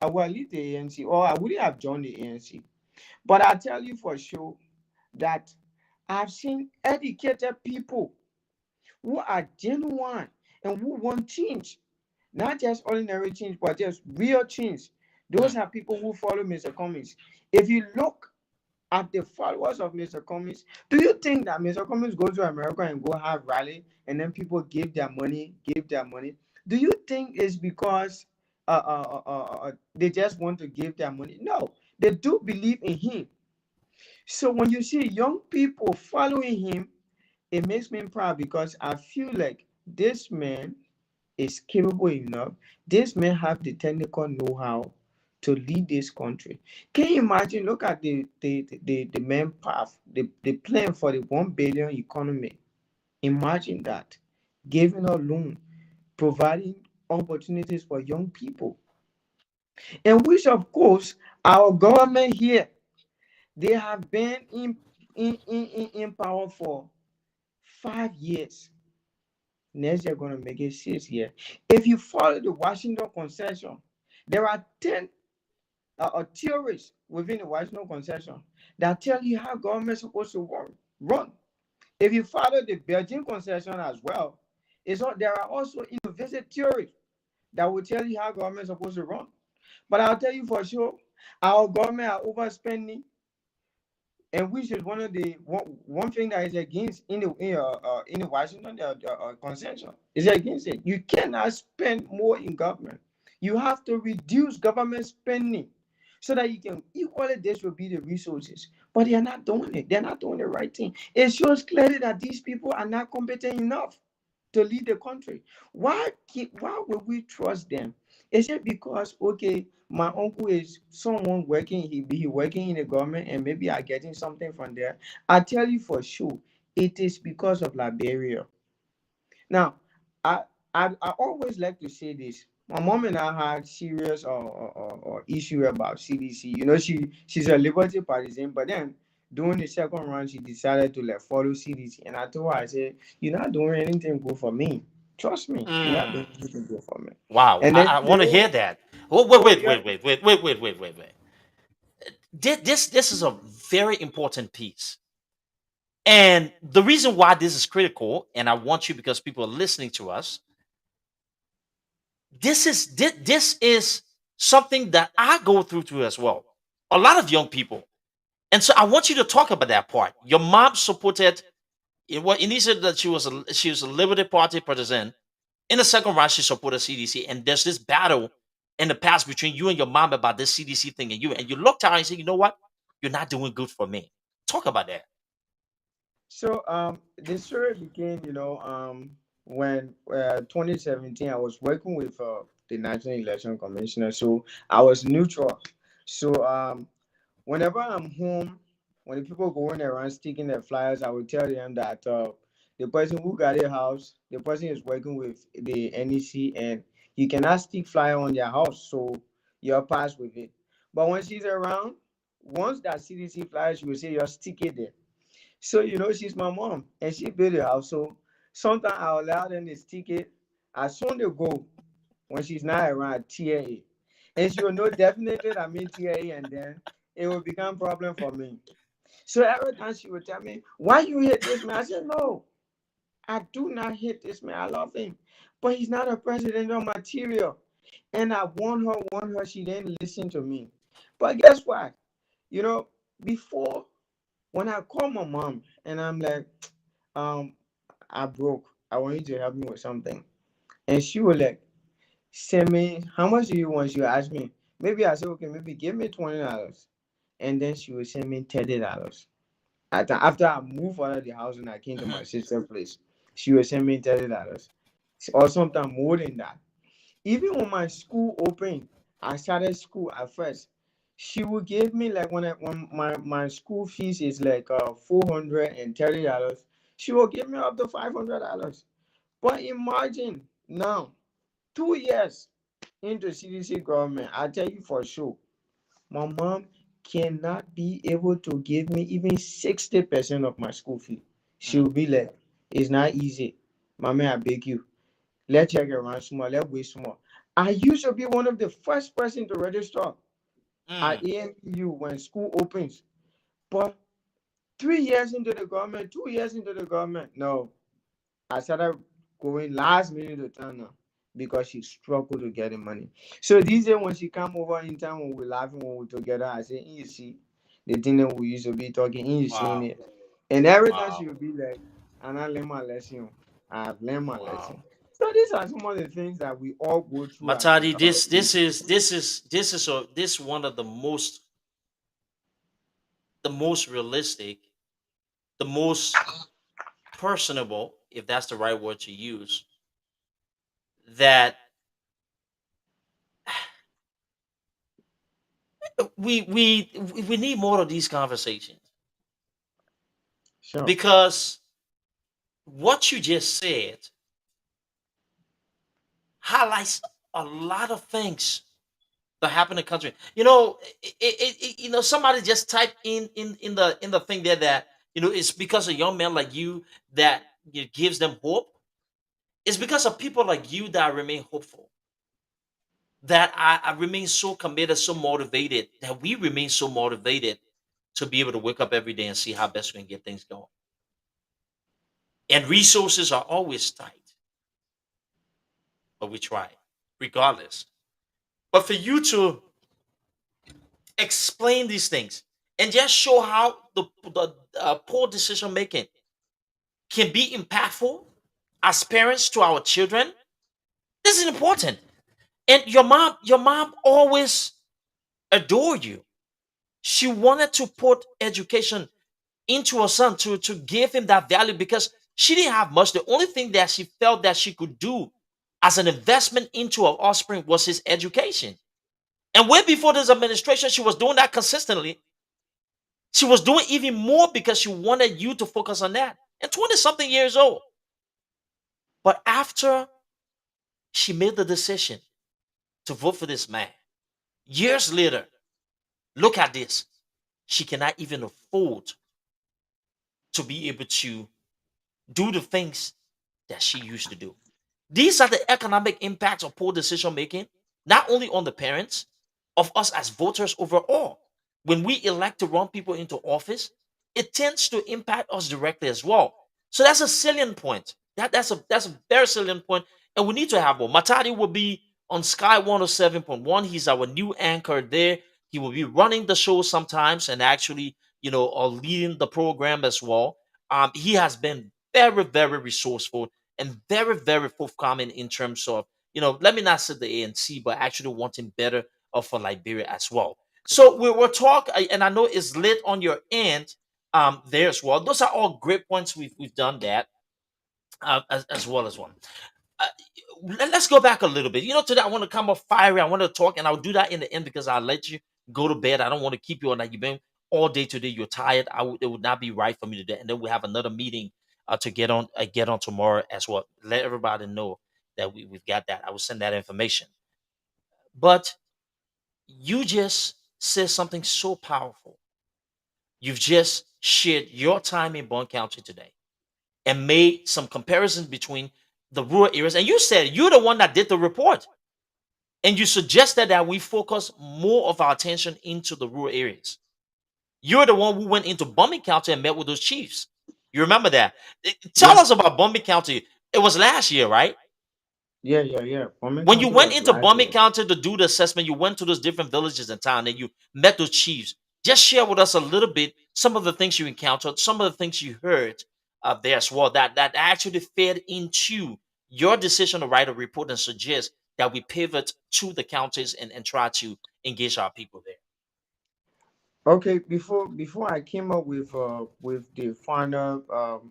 I will lead the ANC or I wouldn't have joined the ANC. But I tell you for sure that I've seen educated people who are genuine and who want change, not just ordinary change, but just real change. Those Mm. are people who follow Mr. Cummings. If you look at the followers of Mr. Cummings, do you think that Mr. Cummings goes to America and go have rally and then people give their money, give their money? Do you think it's because they just want to give their money? No, they do believe in him. So when you see young people following him, it makes me proud because I feel like this man is capable enough. This man have the technical know-how to lead this country. Can you imagine? Look at the main path, the plan for the 1 billion economy. Imagine that. Giving a loan, providing opportunities for young people. And which of course our government here, they have been in power for 5 years. Next year going to make it 6 years. If you follow the Washington concession, there are 10 theories within the Washington concession that tell you how government is supposed to run. If you follow the Belgian concession as well, there are also innovative theories that will tell you how government is supposed to run. But I'll tell you for sure, our government are overspending, and which is one of the one thing that is against in the Washington consensus is against it. You cannot spend more in government. You have to reduce government spending so that you can equally distribute the resources. But they are not doing it. They're not doing the right thing. It shows clearly that these people are not competent enough to lead the country. Why would we trust them? Is it because okay, my uncle is someone working, he be working in the government and maybe I getting something from there? I tell you for sure, it is because of Liberia. Now, I I always like to say this. My mom and I had serious or issue about CDC. She's a Liberty partisan, but then during the second round, she decided to like follow CDC. And I told her, I said, "You're not doing anything good for me. Trust me, you're not doing Mm. anything good for me." Wow, And then I she said, want to hear "Oh, that. Oh, wait, oh, wait, yeah." wait, wait, wait, wait, wait, wait, wait, wait. This is a very important piece. And the reason why this is critical, and I want you because people are listening to us, this is something that I go through too as well. A lot of young people. And so I want you to talk about that part. Your mom supported what initially that she was a Liberty Party partisan. In the second round, she supported CDC. And there's this battle in the past between you and your mom about this CDC thing and you looked at her and said, you know what? You're not doing good for me. Talk about that. So the story began, when 2017 I was working with the National Election Commissioner. So I was neutral. So whenever I'm home, when the people going around sticking their flyers, I will tell them that the person who got a house, the person is working with the NEC, and you cannot stick flyer on their house, so you're passed with it. But when she's around, once that CDC flyer, she will say you're stick it there. So she's my mom, and she built a house. So sometimes I allow them to stick it. As soon they go, when she's not around, tear it, and she will know definitely that I mean tear it, and then it will become problem for me. So every time she would tell me, "Why you hate this man?" I said, "No, I do not hate this man. I love him, but he's not a presidential material." And I warned her. She didn't listen to me. But guess what? You know, before when I call my mom and I'm like, um, I broke. I want you to help me with something. And she will like send me, how much do you want? She will ask me. Maybe I said, okay, maybe give me $20. And then she will send me $30. After I moved out of the house and I came to my Mhm. sister's place, she will send me $30. Or sometimes more than that. Even when my school opened, I started school at first. She would give me like when my school fees is like $430. She will give me up to $500. But imagine now, 2 years into CDC government, I tell you for sure, my mom cannot be able to give me even 60% of my school fee. She Mm, will be like, it's not easy. Mommy, I beg you. Let's check around small. Let's wait small. I used to be one of the first person to register at mm. AMU when school opens. But 3 years into the government, 2 years into the government, no. I started going last minute to turn her because she struggled to get the money. So these days when she come over in time when we're laughing when we're together, I say, you see, the thing that we used to be talking, you seeing Wow. it. And every time Wow. she will be like, and I learned my lesson. I've learned my Wow. lesson. So these are some of the things that we all go through as Matadi, adults. this one of the most realistic, the most personable, if that's the right word to use, that we need more of these conversations Sure. because what you just said highlights a lot of things that happen in the country. Somebody just typed in the thing there that it's because a young man like you that it gives them hope. It's because of people like you that I remain hopeful. That I remain so committed, so motivated. That we remain so motivated to be able to wake up every day and see how best we can get things going. And resources are always tight, but we try, regardless. But for you to explain these things and just show how the poor decision making can be impactful as parents to our children, this is important. And your mom always adored you. She wanted to put education into her son to give him that value because she didn't have much. The only thing that she felt that she could do as an investment into her offspring was his education. And way before this administration, she was doing that consistently. She was doing even more because she wanted you to focus on that. And 20 something years old. But after she made the decision to vote for this man, years later, look at this. She cannot even afford to be able to do the things that she used to do. These are the economic impacts of poor decision making, not only on the parents, of us as voters overall. When we elect to run people into office, it tends to impact us directly as well. So that's a salient point. That's a very salient point, and we need to have more. Matadi will be on Sky 107.1. He's our new anchor there. He will be running the show sometimes and actually, or leading the program as well. He has been very, very resourceful and very, very forthcoming in terms of, let me not say the ANC, but actually wanting better for Liberia as well. So we will talk, and I know it's lit on your end there as well. Those are all great points. We've done that as well as one. Uh, let's go back a little bit. Today I want to come up fiery. I want to talk, and I'll do that in the end because I'll let you go to bed. I don't want to keep you on that. You've been all day today. You're tired. It would not be right for me to do. And then we have another meeting to get on tomorrow as well. Let everybody know that we've got that. I will send that information. But you just said something so powerful. You've just shared your time in Bond County today and made some comparisons between the rural areas. And you said you're the one that did the report. And you suggested that we focus more of our attention into the rural areas. You're the one who went into Bombing County and met with those chiefs. You remember that? Tell Yeah. us about Bombing County. It was last year, right? Yeah, yeah, yeah. Farming When you County went was into last Bombing year. County to do the assessment, you went to those different villages in town and you met those chiefs. Just share with us a little bit some of the things you encountered, some of the things you heard there as well that actually fed into your decision to write a report and suggest that we pivot to the counties and try to engage our people there. Okay, before I came up with the final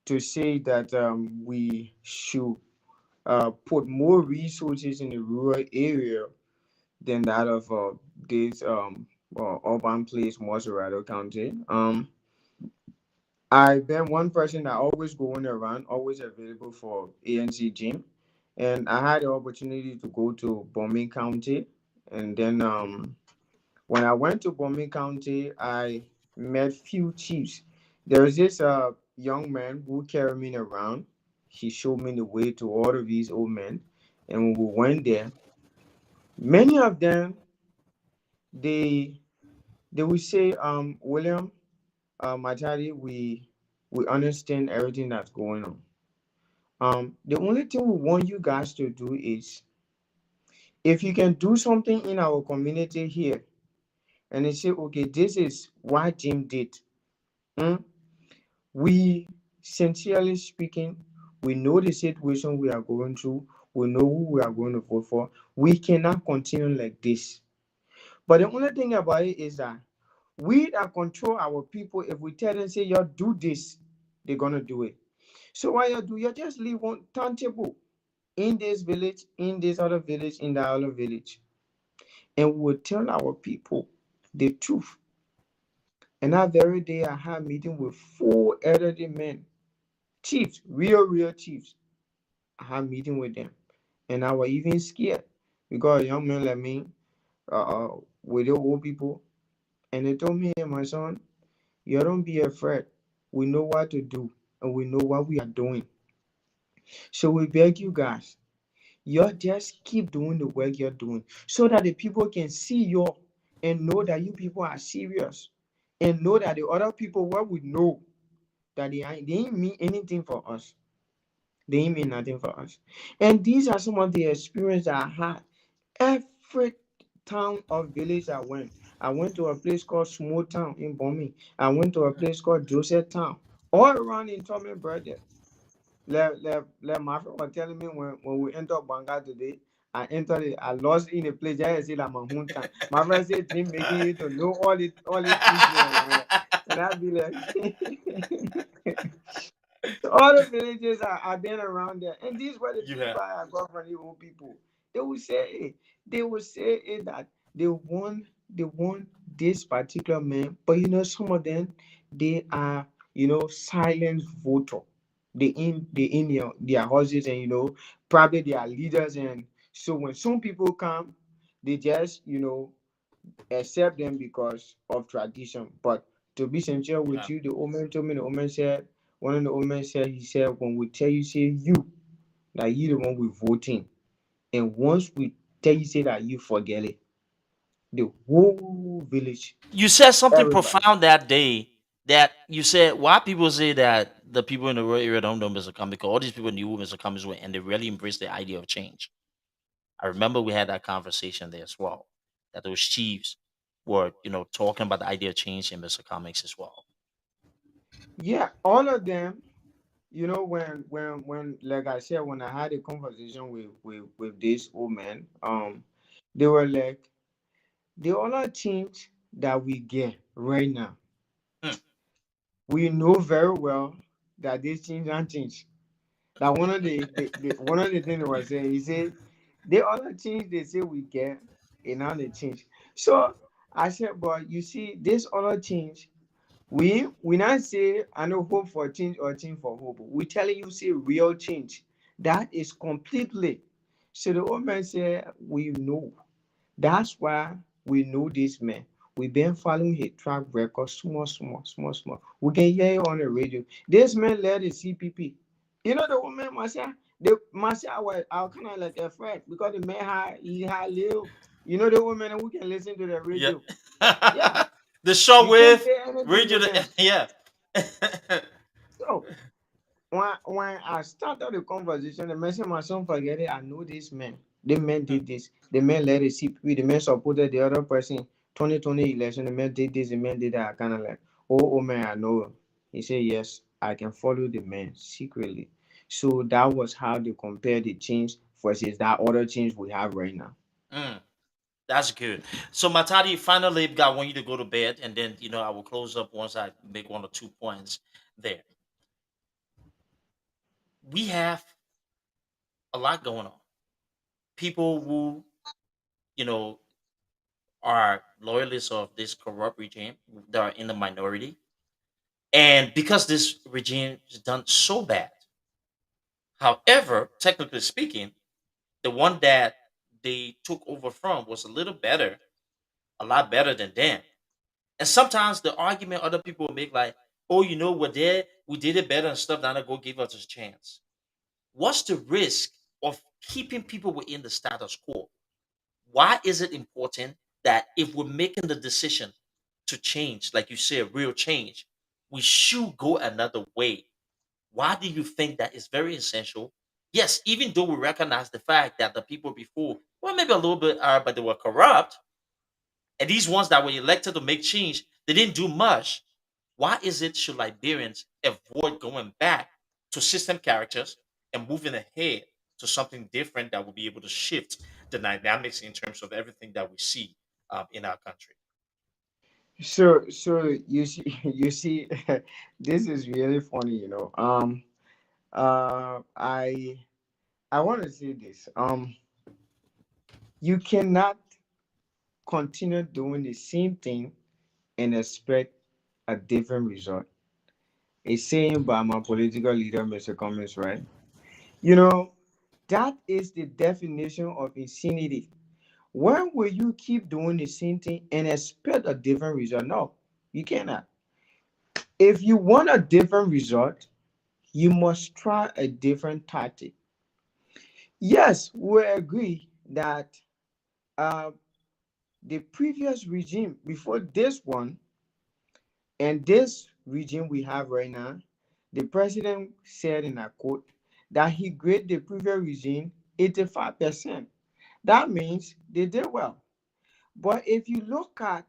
to say that we should put more resources in the rural area than that of this urban place, Morserado County. I've been one person that always going around, always available for ANC gym, and I had the opportunity to go to Bombing County, and then when I went to Bombing County, I met few chiefs. There was this young man who carried me around. He showed me the way to all of these old men, and when we went there, many of them they they would say, William, Majari, we understand everything that's going on. The only thing we want you guys to do is, if you can do something in our community here, and they say, okay, this is what Jim did. mm, we, sincerely speaking, we know the situation we are going through. We know who we are going to vote for. We cannot continue like this. But the only thing about it is that we that control our people, if we tell them, say, you do this, they're gonna do it. So what you do, you just leave one tangible in this village, in this other village, in that other village, and we will tell our people the truth. And that very day, I had meeting with 4 elderly men, chiefs, real chiefs. I had meeting with them, and I was even scared because a young man like me, with the old people, and they told me, hey, my son, you don't be afraid. We know what to do, and we know what we are doing. So we beg you guys, you just keep doing the work you're doing so that the people can see you and know that you people are serious, and know that the other people, what we know, that they ain't mean anything for us. They ain't mean nothing for us. And these are some of the experience that I had. Every town or village I went. I went to a place called Small Town in Bombay. I went to a place called Joseph Town. All around in Tommy Brother. My friend was telling me when we entered Banga today, I lost in a place that I see like my hometown. My friend said Jim making you to know all the policemen around here. And I'd be like so all the villages are been around there, and these were the You have. feedback I got from the old people. They would say, they would say that they want this particular man, but some of them, they are silent voter. They in their houses, and probably they are leaders, and so when some people come, they just accept them because of tradition. But to be sincere with Yeah. you, the old man told me, the old man said, one of the old men said, he said, when we tell you, say you, that you the one we voting. And once we tell you, say that you forget it, the whole village, You said something everybody. profound that day. That you said why people say that the people in the rural area don't know Mr. Cummings because all these people knew who Mr. Cummings were and they really embraced the idea of change. I remember we had that conversation there as well. That those chiefs were, talking about the idea of change in Mr. Cummings as well. Yeah, all of them, when like I said, when I had a conversation with this old man, they were like, the other things that we get right now, Hmm. we know very well that these things aren't changed. That one of the things they were saying, he said, the other things they say we get, and now they change. So I said, but you see, this other change, we not say I know hope for change or change for hope. We telling you say real change. That is completely. So the old man said, we know. That's why we know this man. We've been following his track record small. We can hear it on the radio. This man led the CPP. The woman Marcia, the Marcia was kind of like a friend because the man he had little. The woman, and we can listen to the Yeah. radio. Yeah, The you can't shortwave say anything to radio. them. Yeah. So when I started the conversation, the man said, my son, forget it. I know this man. The man did this. The man led a CPP. The man supported the other person. 2020 election. The man did this. The man did that. I kind of like, oh man, I know him. He said, yes, I can follow the man secretly. So that was how they compared the change versus that other change we have right now. Mm, that's good. So Matadi, finally, I want you to go to bed, and then I will close up once I make 1 or 2 points there. We have a lot going on. People who, you know, are loyalists of this corrupt regime that are in the minority. And because this regime is done so bad, however, technically speaking, the one that they took over from was a little better, a lot better than them. And sometimes the argument other people will make, like, oh, we're there, we did it better and stuff, now they go give us a chance. What's the risk of keeping people within the status quo? Why is it important that if we're making the decision to change, like you said, real change, we should go another way? Why do you think that is very essential? Yes, even though we recognize the fact that the people before, well, maybe a little bit are, but they were corrupt, and these ones that were elected to make change, they didn't do much. Why is it should Liberians avoid going back to system characters and moving ahead to something different that will be able to shift the dynamics in terms of everything that we see in our country? So you see, you see, this is really funny, you know. I want to say this. You cannot continue doing the same thing and expect a different result. A saying by my political leader, Mr. Cummings, right? You know, that is the definition of insanity. When will you keep doing the same thing and expect a different result? No, you cannot. If you want a different result, you must try a different tactic. Yes, we agree that uh, the previous regime before this one and this regime we have right now, the president said in a quote that he graded the previous regime 85%. That means they did well. But if you look at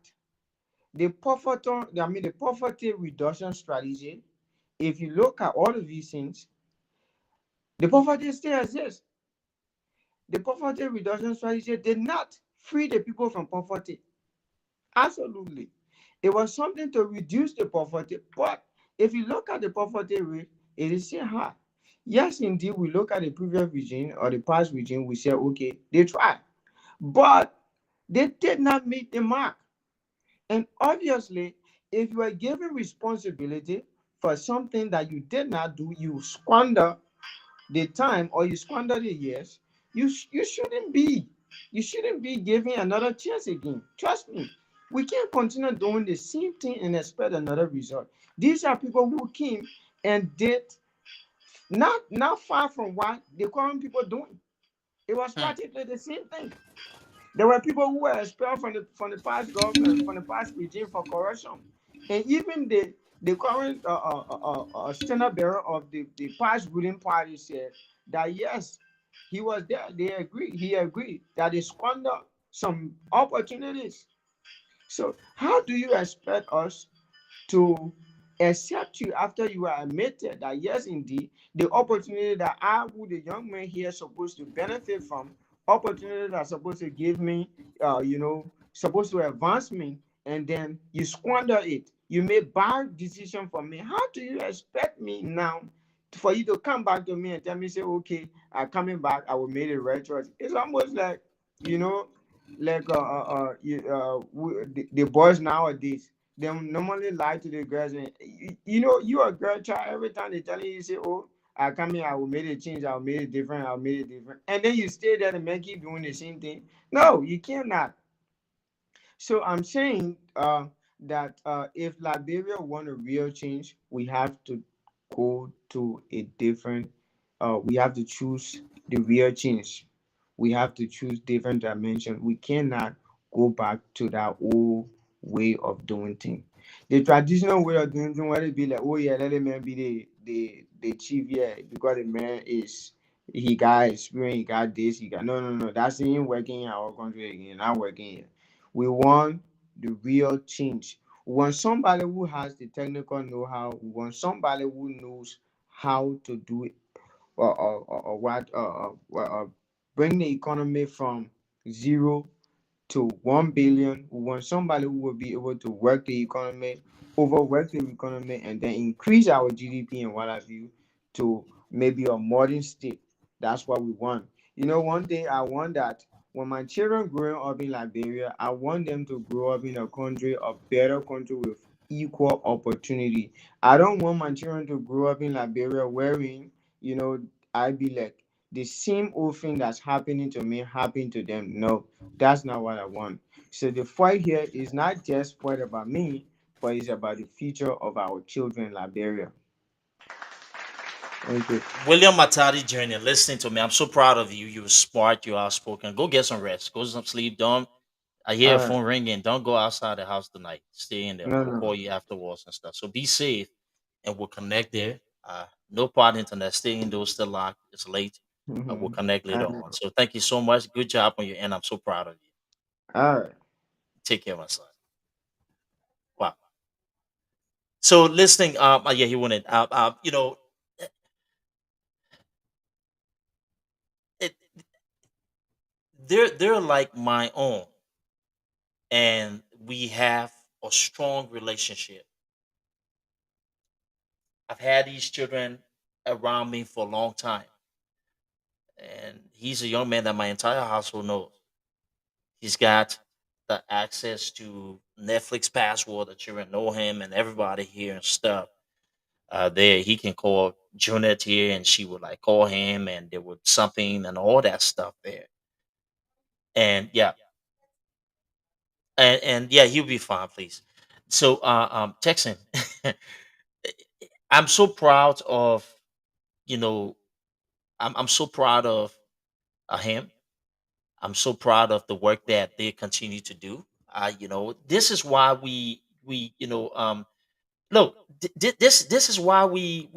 the poverty reduction strategy, if you look at all of these things, the poverty still exists. The poverty reduction strategy did not free the people from poverty. Absolutely. It was something to reduce the poverty, but if you look at the poverty rate, it is still high. Yes, indeed, we look at the previous regime or the past regime, we say, okay, they tried, but they did not meet the mark. And obviously, if you are given responsibility for something that you did not do, you squander the time or you squander the years, you shouldn't be. You shouldn't be giving another chance again. Trust me. We can't continue doing the same thing and expect another result. These are people who came and did not far from what the current people doing. It was Hmm. practically the same thing. There were people who were expelled from the past government, from the past regime for corruption, and even the current standard bearer of the past ruling party said that yes, he was there. They agreed. He agreed that they squandered some opportunities. So how do you expect us to accept you after you are admitted that yes, indeed, the opportunity that I, who the young man here, supposed to benefit from, opportunity that's supposed to give me, supposed to advance me, and then you squander it. You make bad decision for me. How do you expect me now for you to come back to me and tell me, say, okay, I'm coming back, I will make the right choice? It's almost like, you know, like the boys nowadays, they normally lie to the girls. And you are a girl child. Every time they tell you, say, "Oh, I come here, I will make a change. I'll make it different. I'll make it different." And then you stay there and make keep doing the same thing. No, you cannot. So I'm saying that if Liberia want a real change, we have to go to a different. We have to choose the real change. We have to choose different dimension. We cannot go back to that old way of doing things. The traditional way of doing things, where it be like, oh yeah, let the man be the chief, yeah, because the man is he got experience, he got this, he got no. That's ain't working in our country again, not working here. We want the real change. We want somebody who has the technical know-how. We want somebody who knows how to do it or what bring the economy from 0 to 1 billion. We want somebody who will be able to work the economy, overwork the economy, and then increase our GDP and what have you to maybe a modern state. That's what we want. One day I want that when my children growing up in Liberia, I want them to grow up in a country, a better country with equal opportunity. I don't want my children to grow up in Liberia wearing, you know, I be like the same old thing that's happening to me happen to them. No, that's not what I want. So the fight here is not just fight about me, but it's about the future of our children in Liberia. Thank you. William Matadi Jr., listening to me, I'm so proud of you. You're smart, you're outspoken. Go get some rest. Go some sleep. Don't I hear a All right. phone ringing. Don't go outside the house tonight. Stay in there. No, We'll no. call you afterwards and stuff. So be safe and we'll connect there. No part internet. Stay indoors, still locked. It's late. We'll Mhm. connect I later on. know. So thank you so much. Good job on your end. I'm so proud of you. All right. Take care, my son. Wow. So listening, yeah, he wanted, it, they're like my own, and we have a strong relationship. I've had these children around me for a long time, and he's a young man that my entire household knows. He's got the access to Netflix password. The children know him, and everybody here and stuff. There, he can call Junette here, and she would like call him, and there was something and all that stuff there. And yeah, and yeah, he'll be fine, please. So, Texan, I'm so proud of you know, I'm so proud of him. I'm so proud of the work that they continue to do. This is why we look. This is why we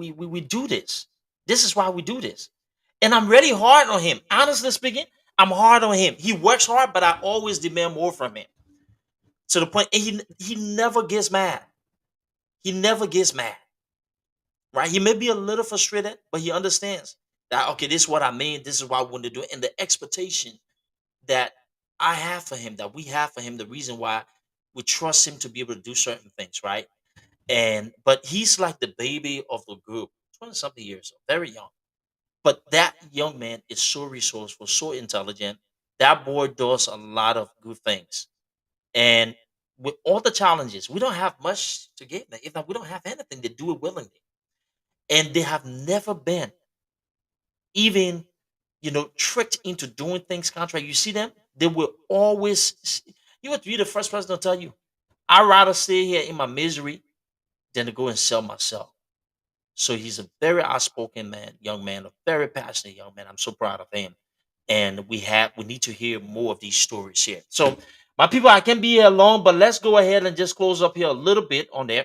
do this. This is why we do this. And I'm really hard on him. Honestly speaking, I'm hard on him. He works hard, but I always demand more from him. To the point, and he never gets mad. He never gets mad, right? He may be a little frustrated, but he understands that okay, this is what I mean. This is why I want to do it, and the expectation that I have for him, that we have for him, the reason why we trust him to be able to do certain things, right? And but he's like the baby of the group, 20 something years old, very young. But that young man is so resourceful, so intelligent. That boy does a lot of good things. And with all the challenges, we don't have much to give them. If not, we don't have anything, they do it willingly. And they have never been even, tricked into doing things contrary. You see them, they will always, you have to be the first person to tell you, I'd rather stay here in my misery than to go and sell myself. So he's a very outspoken man, young man, a very passionate young man. I'm so proud of him. And we need to hear more of these stories here. So my people, I can be here alone, but let's go ahead and just close up here a little bit on there.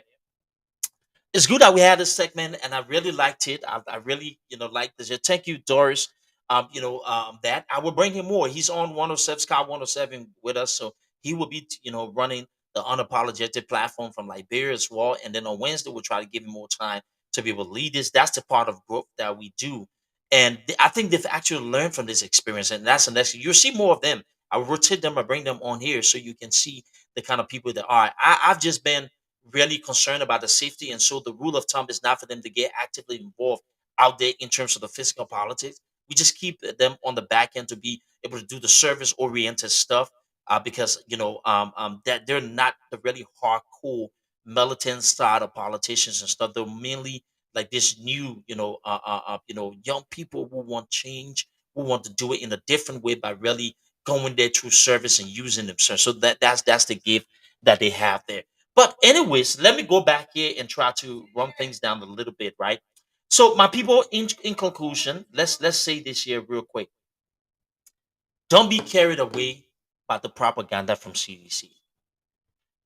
It's good that we had this segment, and I really liked it. I really, liked this. Thank you, Doris. That I will bring him more. He's on 107 Sky 107 with us, so he will be, running the unapologetic platform from Liberia as well. And then on Wednesday, we'll try to give him more time to be able to lead this. That's the part of growth that we do, and I think they've actually learned from this experience, and that's the next. You'll see more of them. I will rotate them. I bring them on here so you can see the kind of people that are. I've just been really concerned about the safety. And so the rule of thumb is not for them to get actively involved out there in terms of the physical politics. We just keep them on the back end to be able to do the service oriented stuff because, that they're not the really hardcore militant style of politicians and stuff. They're mainly like this new, young people who want change, who want to do it in a different way by really going there through service and using them. So that's the gift that they have there. But anyways, let me go back here and try to run things down a little bit, right? So my people, in conclusion, let's say this here real quick. Don't be carried away by the propaganda from CDC.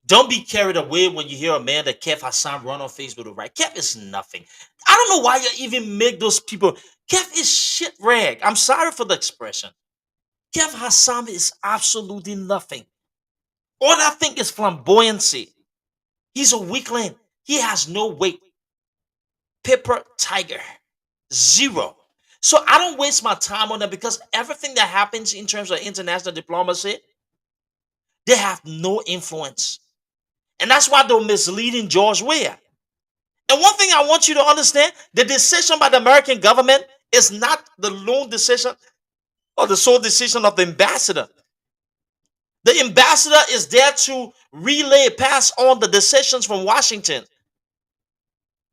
Don't be carried away when you hear a man that Kev Hassan run on Facebook, right? Kev is nothing. I don't know why you even make those people. Kev is shit rag. I'm sorry for the expression. Kev Hassan is absolutely nothing. All I think is flamboyancy. He's a weakling. He has no weight. Paper tiger. Zero. So I don't waste my time on them because everything that happens in terms of international diplomacy, they have no influence. And that's why they're misleading George Weah. And one thing I want you to understand, the decision by the American government It's not the lone decision or the sole decision of the ambassador. The ambassador is there to relay, pass on the decisions from Washington.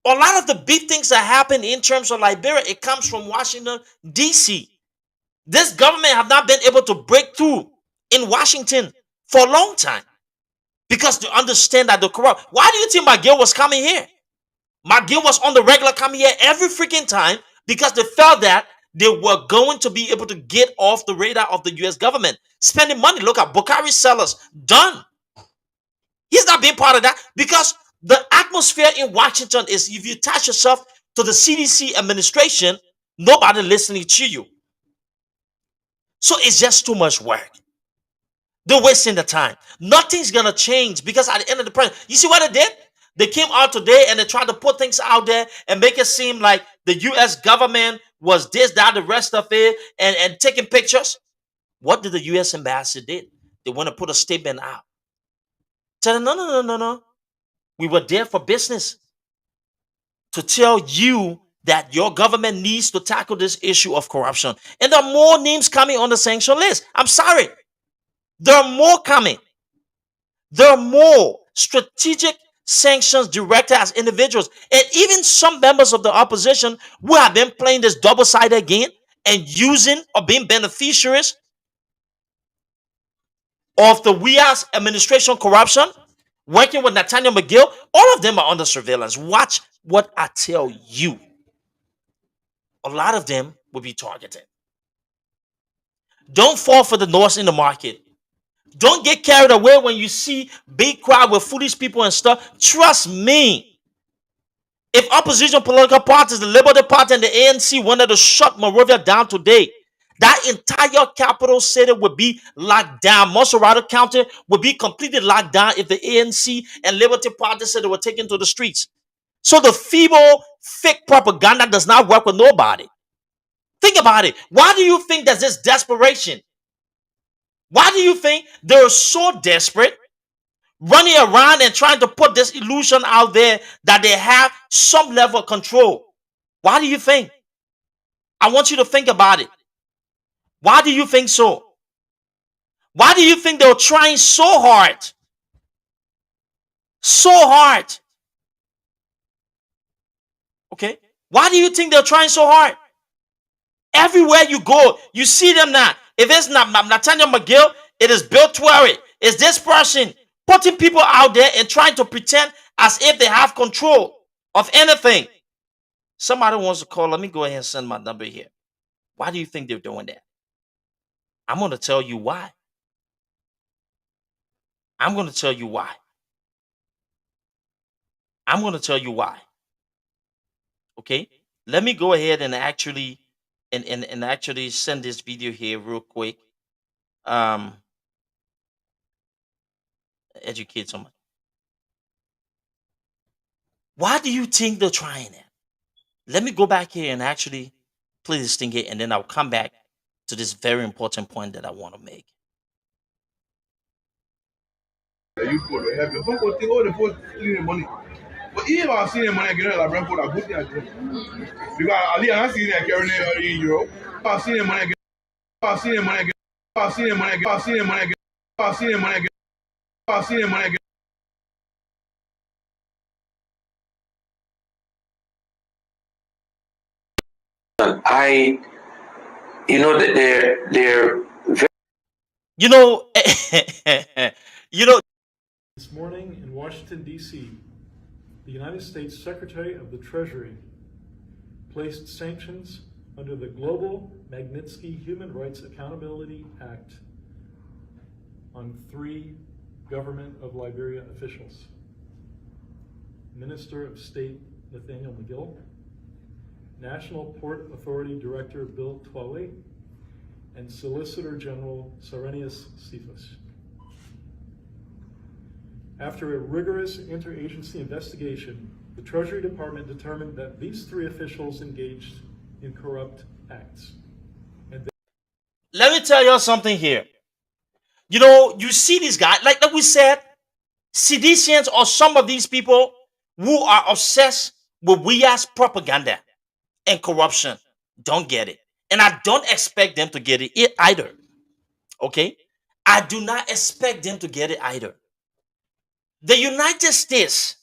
A lot of the big things that happen in terms of Liberia, it comes from Washington, D.C. This government have not been able to break through in Washington for a long time because they understand that the corrupt. Why do you think McGill was coming here? McGill was on the regular coming here every freaking time because they felt that they were going to be able to get off the radar of the U.S. government. Spending money. Look at Bukari Sellers. Done. He's not being part of that because the atmosphere in Washington is if you attach yourself to the CDC administration, nobody listening to you. So it's just too much work. They're wasting the time. Nothing's gonna change because at the end of the process, you see what they did? They came out today and they tried to put things out there and make it seem like the US government was this, that, the rest of it, and taking pictures. What did the US embassy did? They want to put a statement out. Tell them, no, no, no, no, no. We were there for business to tell you that your government needs to tackle this issue of corruption. And there are more names coming on the sanction list. I'm sorry. There are more coming. There are more strategic sanctions directed as individuals. And even some members of the opposition who have been playing this double-sided game and using or being beneficiaries of the WIA's administration corruption, working with Nathaniel McGill, all of them are under surveillance. Watch what I tell you. A lot of them will be targeted. Don't fall for the noise in the market. Don't get carried away when you see big crowd with foolish people and stuff. Trust me. If opposition political parties, the Liberty Party and the ANC wanted to shut Monrovia down today, that entire capital city would be locked down. Montserrat County would be completely locked down if the ANC and Liberty Party said they were taken to the streets. So the feeble, fake propaganda does not work with nobody. Think about it. Why do you think there's this desperation? Why do you think they're so desperate, running around and trying to put this illusion out there that they have some level of control? Why do you think? I want you to think about it. Why do you think so? Why do you think they're trying so hard? So hard. Okay? Why do you think they're trying so hard? Everywhere you go, you see them now. If it's not Nathaniel McGill, it is Bill Twerry. It's this person putting people out there and trying to pretend as if they have control of anything. Somebody wants to call. Let me go ahead and send my number here. Why do you think they're doing that? I'm going to tell you why. I'm going to tell you why. I'm going to tell you why. Okay? Let me go ahead and actually actually send this video here real quick. Educate someone. Why do you think they're trying it? Let me go back here and actually play this thing here, and then I'll come back to this very important point that I want to make. You for the heaven. Some people think, oh, the post stealing money. But even I see the money again, like Brentford, I put it because Ali, I see that carrying it in Europe. I see the money again. I see the money again. I see the money again. I see the money again. I see the money again. I see the money again. I, you know, that they're You know, you know. This morning in Washington, D.C., the United States Secretary of the Treasury placed sanctions under the Global Magnitsky Human Rights Accountability Act on 3 government of Liberia officials: Minister of State Nathaniel McGill, National Port Authority Director Bill Twaley, and Solicitor General Serenius Cephas. After a rigorous interagency investigation, the Treasury Department determined that these 3 officials engaged in corrupt acts. Let me tell you something here. You know, you see these guys, like we said, seditians or some of these people who are obsessed with WIA's propaganda and corruption. don't get it. And I don't expect them to get it either. Okay? I do not expect them to get it either. The United States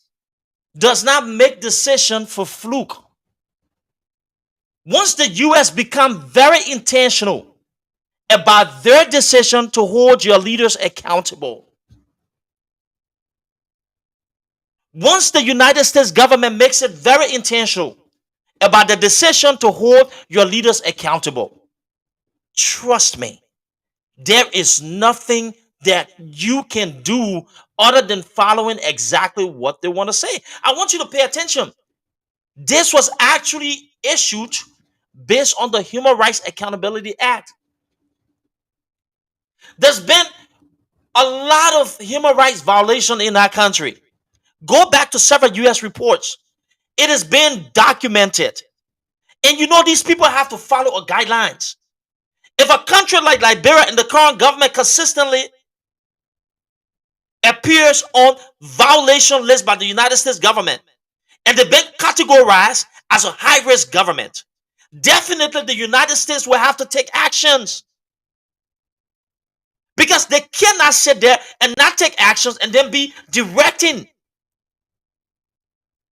does not make decision for fluke. Once the US become very intentional about their decision to hold your leaders accountable, once the United States government makes it very intentional about the decision to hold your leaders accountable, trust me, there is nothing that you can do other than following exactly what they want to say. I want you to pay attention. This was actually issued based on the Human Rights Accountability Act. There's been a lot of human rights violation in our country. Go back to several US reports. It has been documented. And you know, these people have to follow a guidelines. If a country like Liberia and the current government consistently appears on violation list by the United States government, and they've been categorized as a high-risk government, definitely the United States will have to take actions. Because they cannot sit there and not take actions and then be directing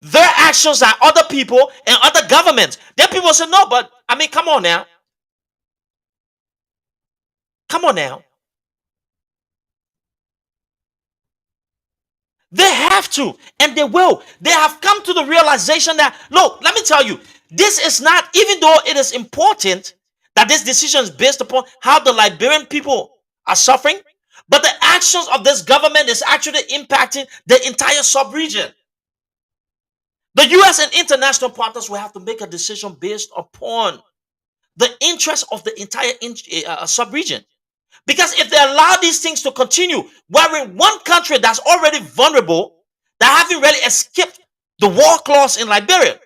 their actions at other people and other governments. Then people say, no, but I mean, come on now. Come on now. They have to, and they will. They have come to the realization that, look, let me tell you, this is not, even though it is important that this decision is based upon how the Liberian people are suffering, but the actions of this government is actually impacting the entire sub-region. The US and international partners will have to make a decision based upon the interest of the entire sub-region. Because if they allow these things to continue, we're in one country that's already vulnerable, that haven't really escaped the war clause in Liberia.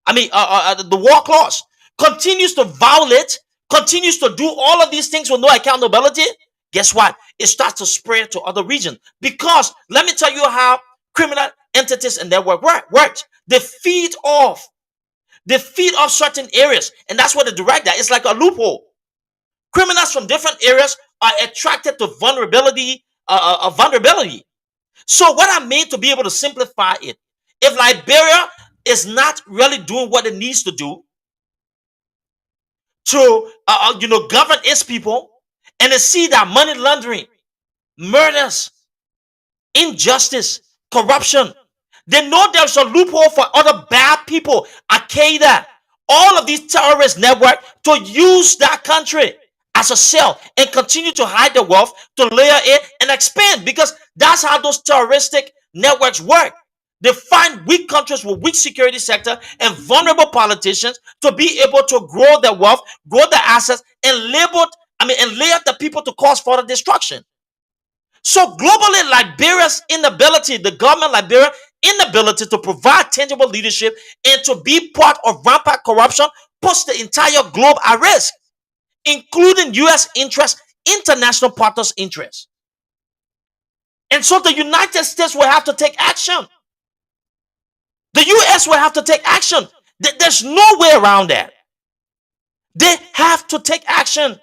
The war clause continues to violate, continues to do all of these things with no accountability. Guess what? It starts to spread to other regions. Because let me tell you how criminal entities and their work works. They feed off certain areas, and that's what they direct that. It's like a loophole. Criminals from different areas are attracted to vulnerability. So what I mean, to be able to simplify it, if Liberia is not really doing what it needs to do to govern its people, and they see that money laundering, murders, injustice, corruption, they know there's a loophole for other bad people, Al-Qaeda, all of these terrorist networks, to use that country as a cell and continue to hide the wealth, to layer it and expand, because that's how those terroristic networks work. They find weak countries with weak security sector and vulnerable politicians to be able to grow their wealth, grow their assets, and layer the people to cause further destruction. So globally, Liberia's inability, the government of Liberia inability to provide tangible leadership and to be part of rampant corruption puts the entire globe at risk, including US interests, international partners' interests. And so the United States will have to take action. The US will have to take action. There's no way around that. They have to take action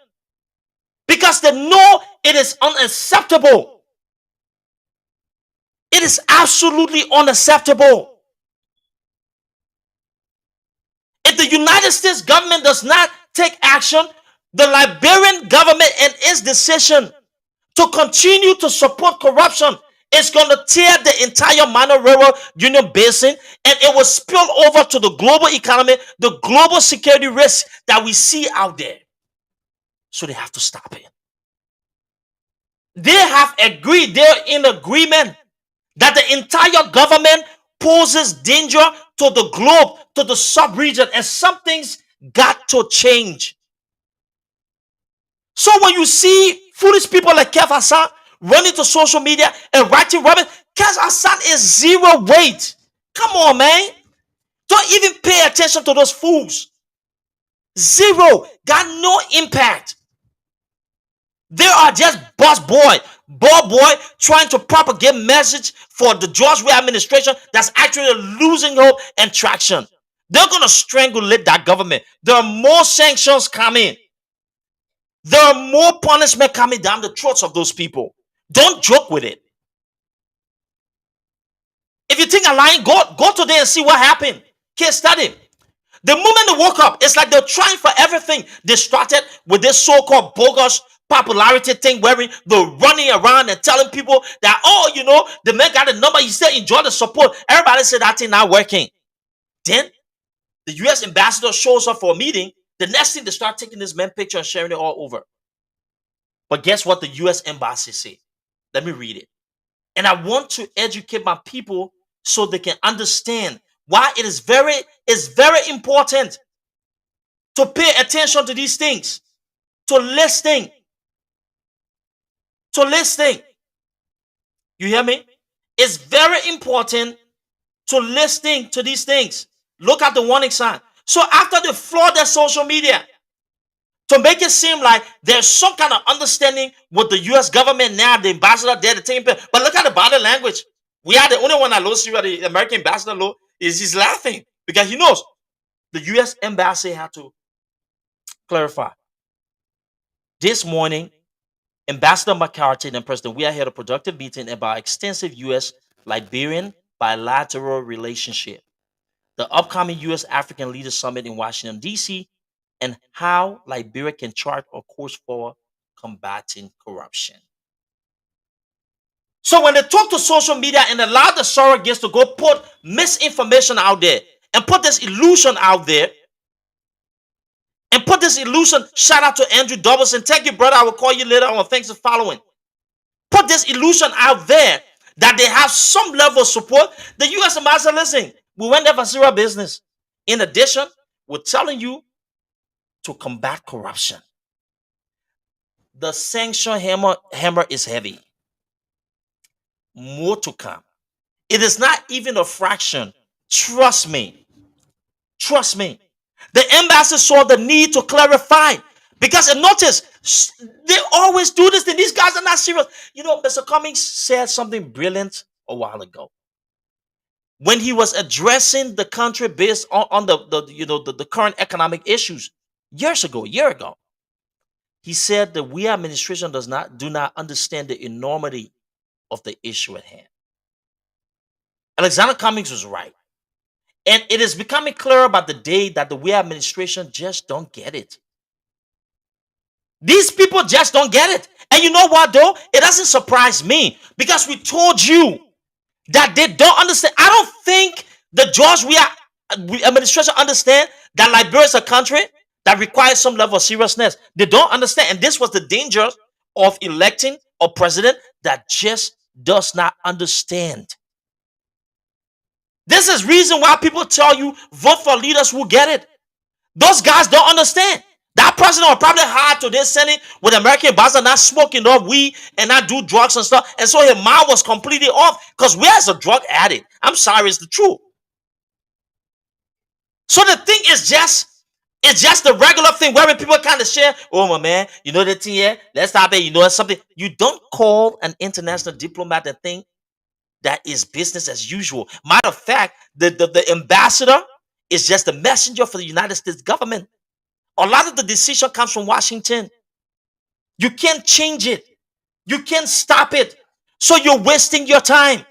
because they know it is unacceptable. It is absolutely unacceptable. If the United States government does not take action, the Liberian government and its decision to continue to support corruption is going to tear the entire minor railroad union basin, and it will spill over to the global economy, the global security risks that we see out there. So they have to stop it. They have agreed, they're in agreement that the entire government poses danger to the globe, to the sub-region, and something's got to change. So when you see foolish people like Kev Hassan running to social media and writing rubbish, Kev Hassan is zero weight. Come on, man. Don't even pay attention to those fools. Zero. Got no impact. They are just ball boy trying to propagate message for the George Weah administration that's actually losing hope and traction. They're going to strangulate that government. There are more sanctions coming. There are more punishment coming down the throats of those people. Don't joke with it. If you think I'm lying, go today and see what happened. Case study. The moment they woke up, it's like they're trying for everything. They started with this so-called bogus popularity thing, where they're running around and telling people that, oh, the man got a number. He said, enjoy the support. Everybody said that thing not working. Then the U.S. ambassador shows up for a meeting. The next thing, they start taking this man picture and sharing it all over. But guess what the U.S. embassy said? Let me read it. And I want to educate my people so they can understand why it's very important to pay attention to these things, to listening. You hear me? It's very important to listening to these things. Look at the warning sign. So after they flood their social media to make it seem like there's some kind of understanding with the U.S. government now, the ambassador there, the team, but look at the body language. We are the only one that knows the American ambassador is he's laughing because he knows the U.S. embassy had to clarify. This morning, Ambassador McCarthy and President we had a productive meeting about extensive U.S.-Liberian bilateral relationship, the upcoming U.S. African Leaders Summit in Washington, D.C., and how Liberia can chart a course for combating corruption. So when they talk to social media and allow the surrogates to go put misinformation out there and put this illusion out there, shout out to Andrew Dobbleson. Thank you, brother. I will call you later on. Thanks for following. Put this illusion out there that they have some level of support. The U.S. ambassador, listen, we went there for serious business. In addition, we're telling you to combat corruption. The sanction hammer is heavy. More to come. It is not even a fraction. Trust me. The embassy saw the need to clarify because notice they always do this thing. These guys are not serious. Mr. Cummings said something brilliant a while ago when he was addressing the country based on the current economic issues a year ago. He said that we administration do not understand the enormity of the issue at hand. Alexander Cummings was right. And it is becoming clearer by the day that the we administration just don't get it. These people just don't get it. And you know what, though? It doesn't surprise me because we told you that they don't understand. I don't think the George we administration understand that Liberia is a country that requires some level of seriousness. They don't understand. And this was the danger of electing a president that just does not understand. This is reason why people tell you vote for leaders who get it. Those guys don't understand. That president will probably hire to this Senate with American ambassador not smoking up weed and not do drugs and stuff. And so his mind was completely off because where's a drug addict? I'm sorry, it's the truth. So the thing is just the regular thing where people kind of share, oh my man, the thing here, let's stop it, something. You don't call an international diplomat a thing that is business as usual. Matter of fact, the ambassador is just a messenger for the United States government. A lot of the decision comes from Washington. You can't change it. You can't stop it. So you're wasting your time.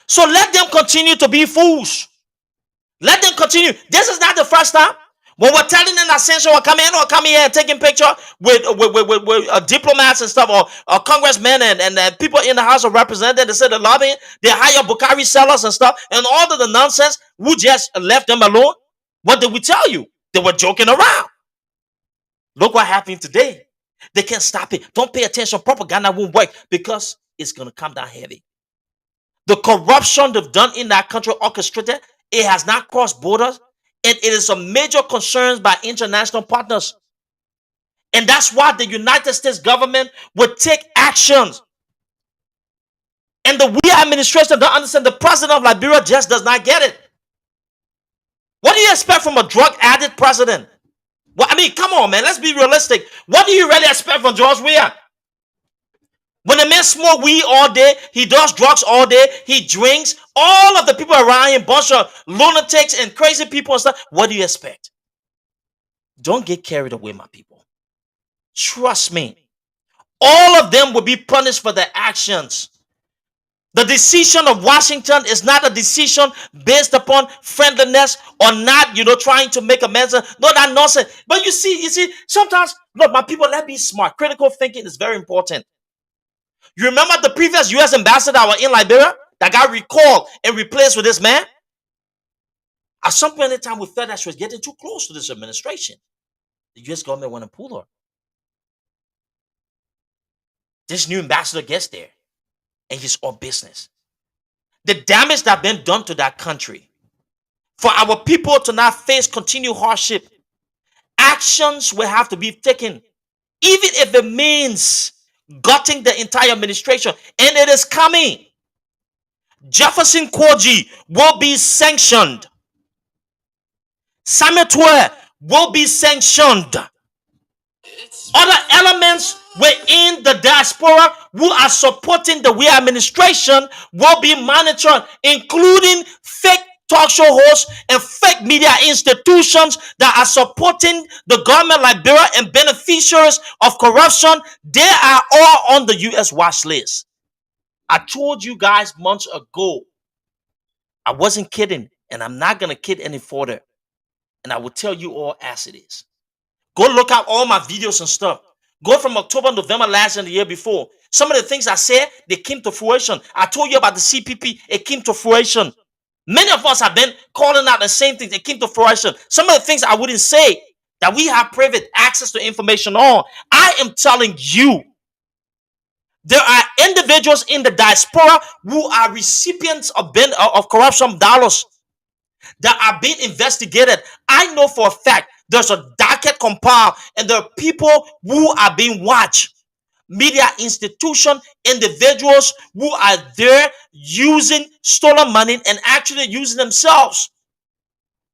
So let them continue to be fools. Let them continue. This is not the first time. When we're telling them that Sanction will come here and taking picture with diplomats and stuff, or congressmen and people in the House of Representatives, they said the lobbying, they hire Bukhari sellers and stuff, and all of the nonsense, we just left them alone. What did we tell you? They were joking around. Look what happened today. They can't stop it. Don't pay attention. Propaganda won't work because it's going to come down heavy. The corruption they've done in that country orchestrated, it has not crossed borders. And it is a major concern by international partners. And that's why the United States government would take actions. And the we administration don't understand. The president of Liberia just does not get it. What do you expect from a drug addict president? Well, I mean, come on, man. Let's be realistic. What do you really expect from George Weah? When a man smokes weed all day, he does drugs all day, he drinks All of the people around him, bunch of lunatics and crazy people and stuff. What do you expect? Don't get carried away, my people. Trust me. All of them will be punished for their actions. The decision of Washington is not a decision based upon friendliness or not, trying to make amends. No, that nonsense. But you see, sometimes, look, my people, let's be smart. Critical thinking is very important. You remember the previous U.S. ambassador that was in Liberia that got recalled and replaced with this man? At some point in time, we felt that she was getting too close to this administration. The U.S. government went and pulled her. This new ambassador gets there, and he's all business. The damage that been done to that country, for our people to not face continued hardship, actions will have to be taken, even if it means gutting the entire administration, and it is coming. Jefferson Kwaji will be sanctioned. Samuel will be sanctioned. Other elements within the diaspora who are supporting the we administration will be monitored, including fake talk show hosts and fake media institutions that are supporting the government Liberia and beneficiaries of corruption. They are all on the U.S. watch list. I told you guys months ago. I wasn't kidding, and I'm not going to kid any further. And I will tell you all as it is. Go look at all my videos and stuff. Go from October, November last year and the year before. Some of the things I said, they came to fruition. I told you about the CPP, it came to fruition. Many of us have been calling out the same things, it came to fruition. Some of the things I wouldn't say that we have private access to information on. I am telling you, there are individuals in the diaspora who are recipients of corruption dollars that are being investigated. I know for a fact there's a docket compiled and there are people who are being watched. Media institution, individuals who are there using stolen money and actually using themselves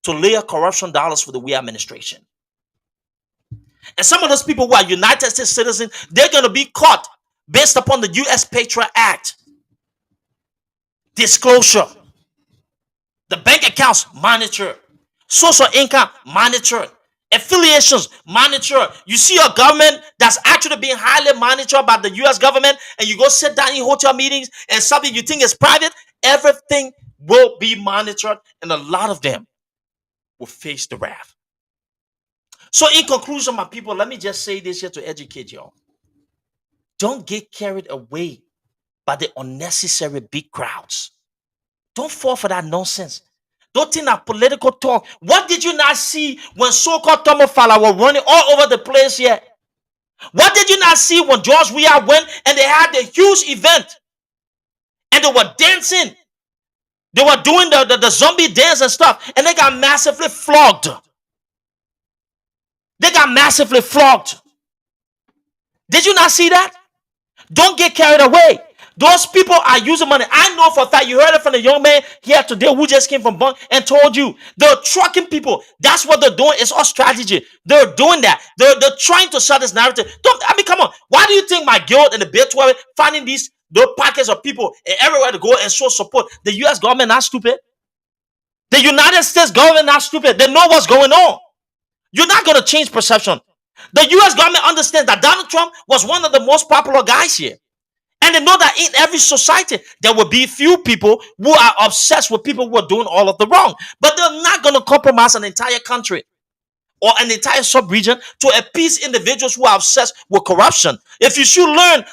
to layer corruption dollars for the we administration. And some of those people who are United States citizens, they're going to be caught based upon the U.S. Patriot Act. Disclosure. The bank accounts monitored. Social income monitored. Affiliations monitored. You see a government that's actually being highly monitored by the U.S. government, and you go sit down in hotel meetings and something you think is private, everything will be monitored, and a lot of them will face the wrath. So in conclusion, my people, let me just say this here to educate y'all. Don't get carried away by the unnecessary big crowds. Don't fall for that nonsense. Don't think that political talk. What did you not see when so-called Tomofala were running all over the place here? What did you not see when George Weah went and they had the huge event and they were dancing? They were doing the zombie dance and stuff, and they got massively flogged. They got massively flogged. Did you not see that? Don't get carried away. Those people are using money. I know for a fact, you heard it from the young man here today who just came from Bunk and told you they're trucking people. That's what they're doing. It's all strategy. They're doing that. They're trying to sell this narrative. Come on. Why do you think my guild and the Bill 12 finding those pockets of people and everywhere to go and show support? The U.S. government not stupid. The United States government not stupid. They know what's going on. You're not going to change perception. The U.S. government understands that Donald Trump was one of the most popular guys here. And they know that in every society, there will be few people who are obsessed with people who are doing all of the wrong. But they're not going to compromise an entire country or an entire sub-region to appease individuals who are obsessed with corruption. If you should learn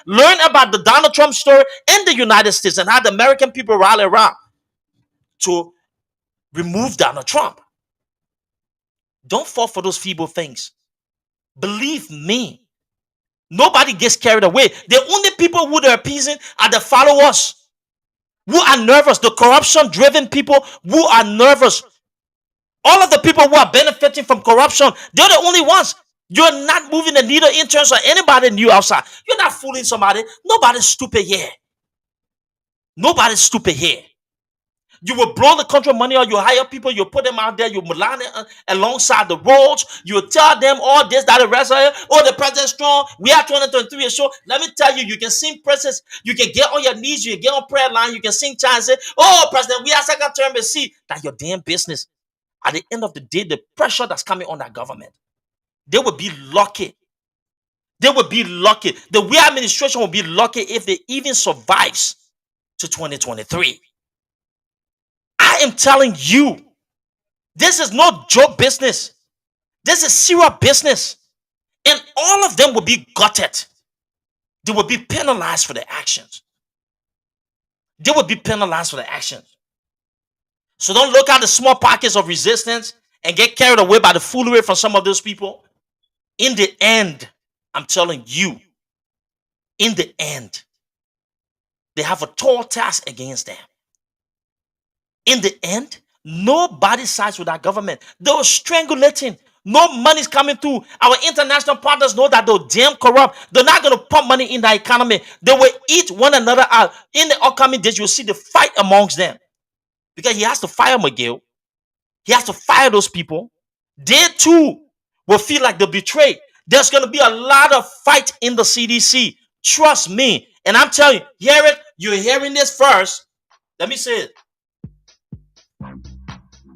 about the Donald Trump story in the United States and how the American people rally around to remove Donald Trump. Don't fall for those feeble things. Believe me. Nobody gets carried away. The only people who they're appeasing are the followers who are nervous, the corruption-driven people who are nervous. All of the people who are benefiting from corruption, they're the only ones. You're not moving the needle in terms of anybody new outside. You're not fooling somebody. Nobody's stupid here. Nobody's stupid here. You will blow the country money or you hire people, you put them out there, you malign them alongside the roads, you tell them all this, that, the rest of it. Oh, the president's strong. We are 2023 a show. Let me tell you, you can sing praises, you can get on your knees, you can get on prayer line, you can sing chants, say, oh, President, we are second term and see that your damn business. At the end of the day, the pressure that's coming on that government, they will be lucky. They will be lucky. The we administration will be lucky if they even survives to 2023. I am telling you, this is not joke business. This is serious business. And all of them will be gutted. They will be penalized for their actions. They will be penalized for their actions. So don't look at the small pockets of resistance and get carried away by the foolery from some of those people. In the end, I'm telling you, in the end, they have a tall task against them. In the end, nobody sides with our government. They were strangulating. No money's coming through. Our international partners know that they're damn corrupt. They're not going to pump money in the economy. They will eat one another out. In the upcoming days, you'll see the fight amongst them. Because he has to fire McGill. He has to fire those people. They too will feel like they're betrayed. There's going to be a lot of fight in the CDC. Trust me. And I'm telling you, hear it. You're hearing this first. Let me say it.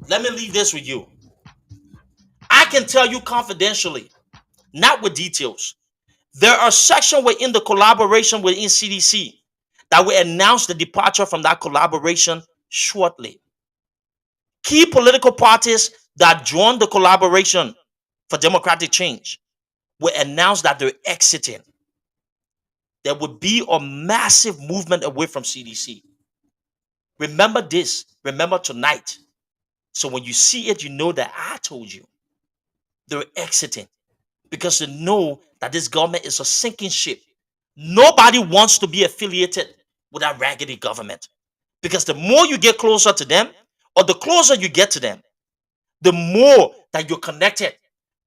Let me leave this with you. I can tell you confidentially, not with details. There are sections within the collaboration within CDC that will announce the departure from that collaboration shortly. Key political parties that join the collaboration for democratic change will announce that they're exiting. There will be a massive movement away from CDC. Remember this. Remember tonight. So when you see it, you know that I told you. They're exiting because they know that this government is a sinking ship. Nobody wants to be affiliated with that raggedy government because the more you get closer to them or the closer you get to them, the more that you're connected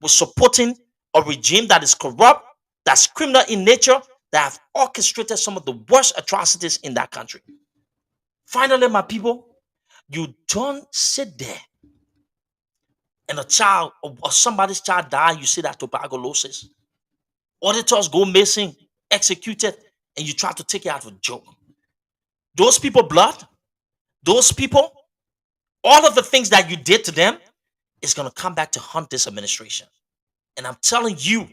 with supporting a regime that is corrupt, that's criminal in nature, that have orchestrated some of the worst atrocities in that country. Finally, my people, you don't sit there and a child or somebody's child die, you see that tuberculosis. Auditors go missing, executed, and you try to take it out of a joke. Those people, blood, those people, all of the things that you did to them is going to come back to haunt this administration. And I'm telling you,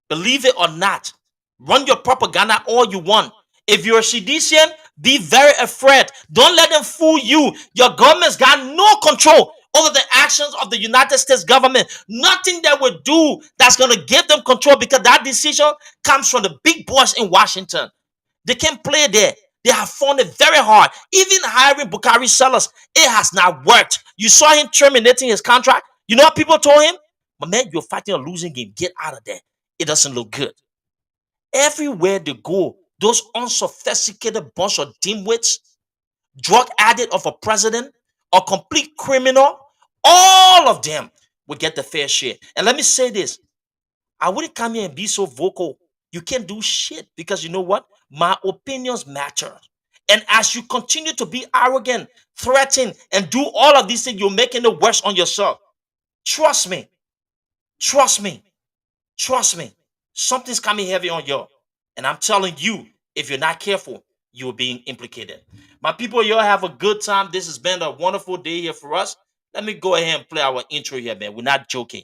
believe it or not, run your propaganda all you want. If you're a seditian, be very afraid. Don't let them fool you. Your government's got no control over the actions of the United States government. Nothing they will do that's going to give them control because that decision comes from the big boys in Washington. They can't play there. They have found it very hard. Even hiring Bukhari sellers, it has not worked. You saw him terminating his contract. You know what people told him? But man, you're fighting a losing game. Get out of there. It doesn't look good. Everywhere they go, those unsophisticated bunch of dimwits, drug addict of a president, a complete criminal, all of them will get the fair share. And let me say this. I wouldn't come here and be so vocal. You can't do shit because you know what? My opinions matter. And as you continue to be arrogant, threaten, and do all of these things, you're making it worse on yourself. Trust me. Trust me. Trust me. Something's coming heavy on you. And I'm telling you, if you're not careful, you're being implicated. My people, y'all have a good time. This has been a wonderful day here for us. Let me go ahead and play our intro here, man. We're not joking.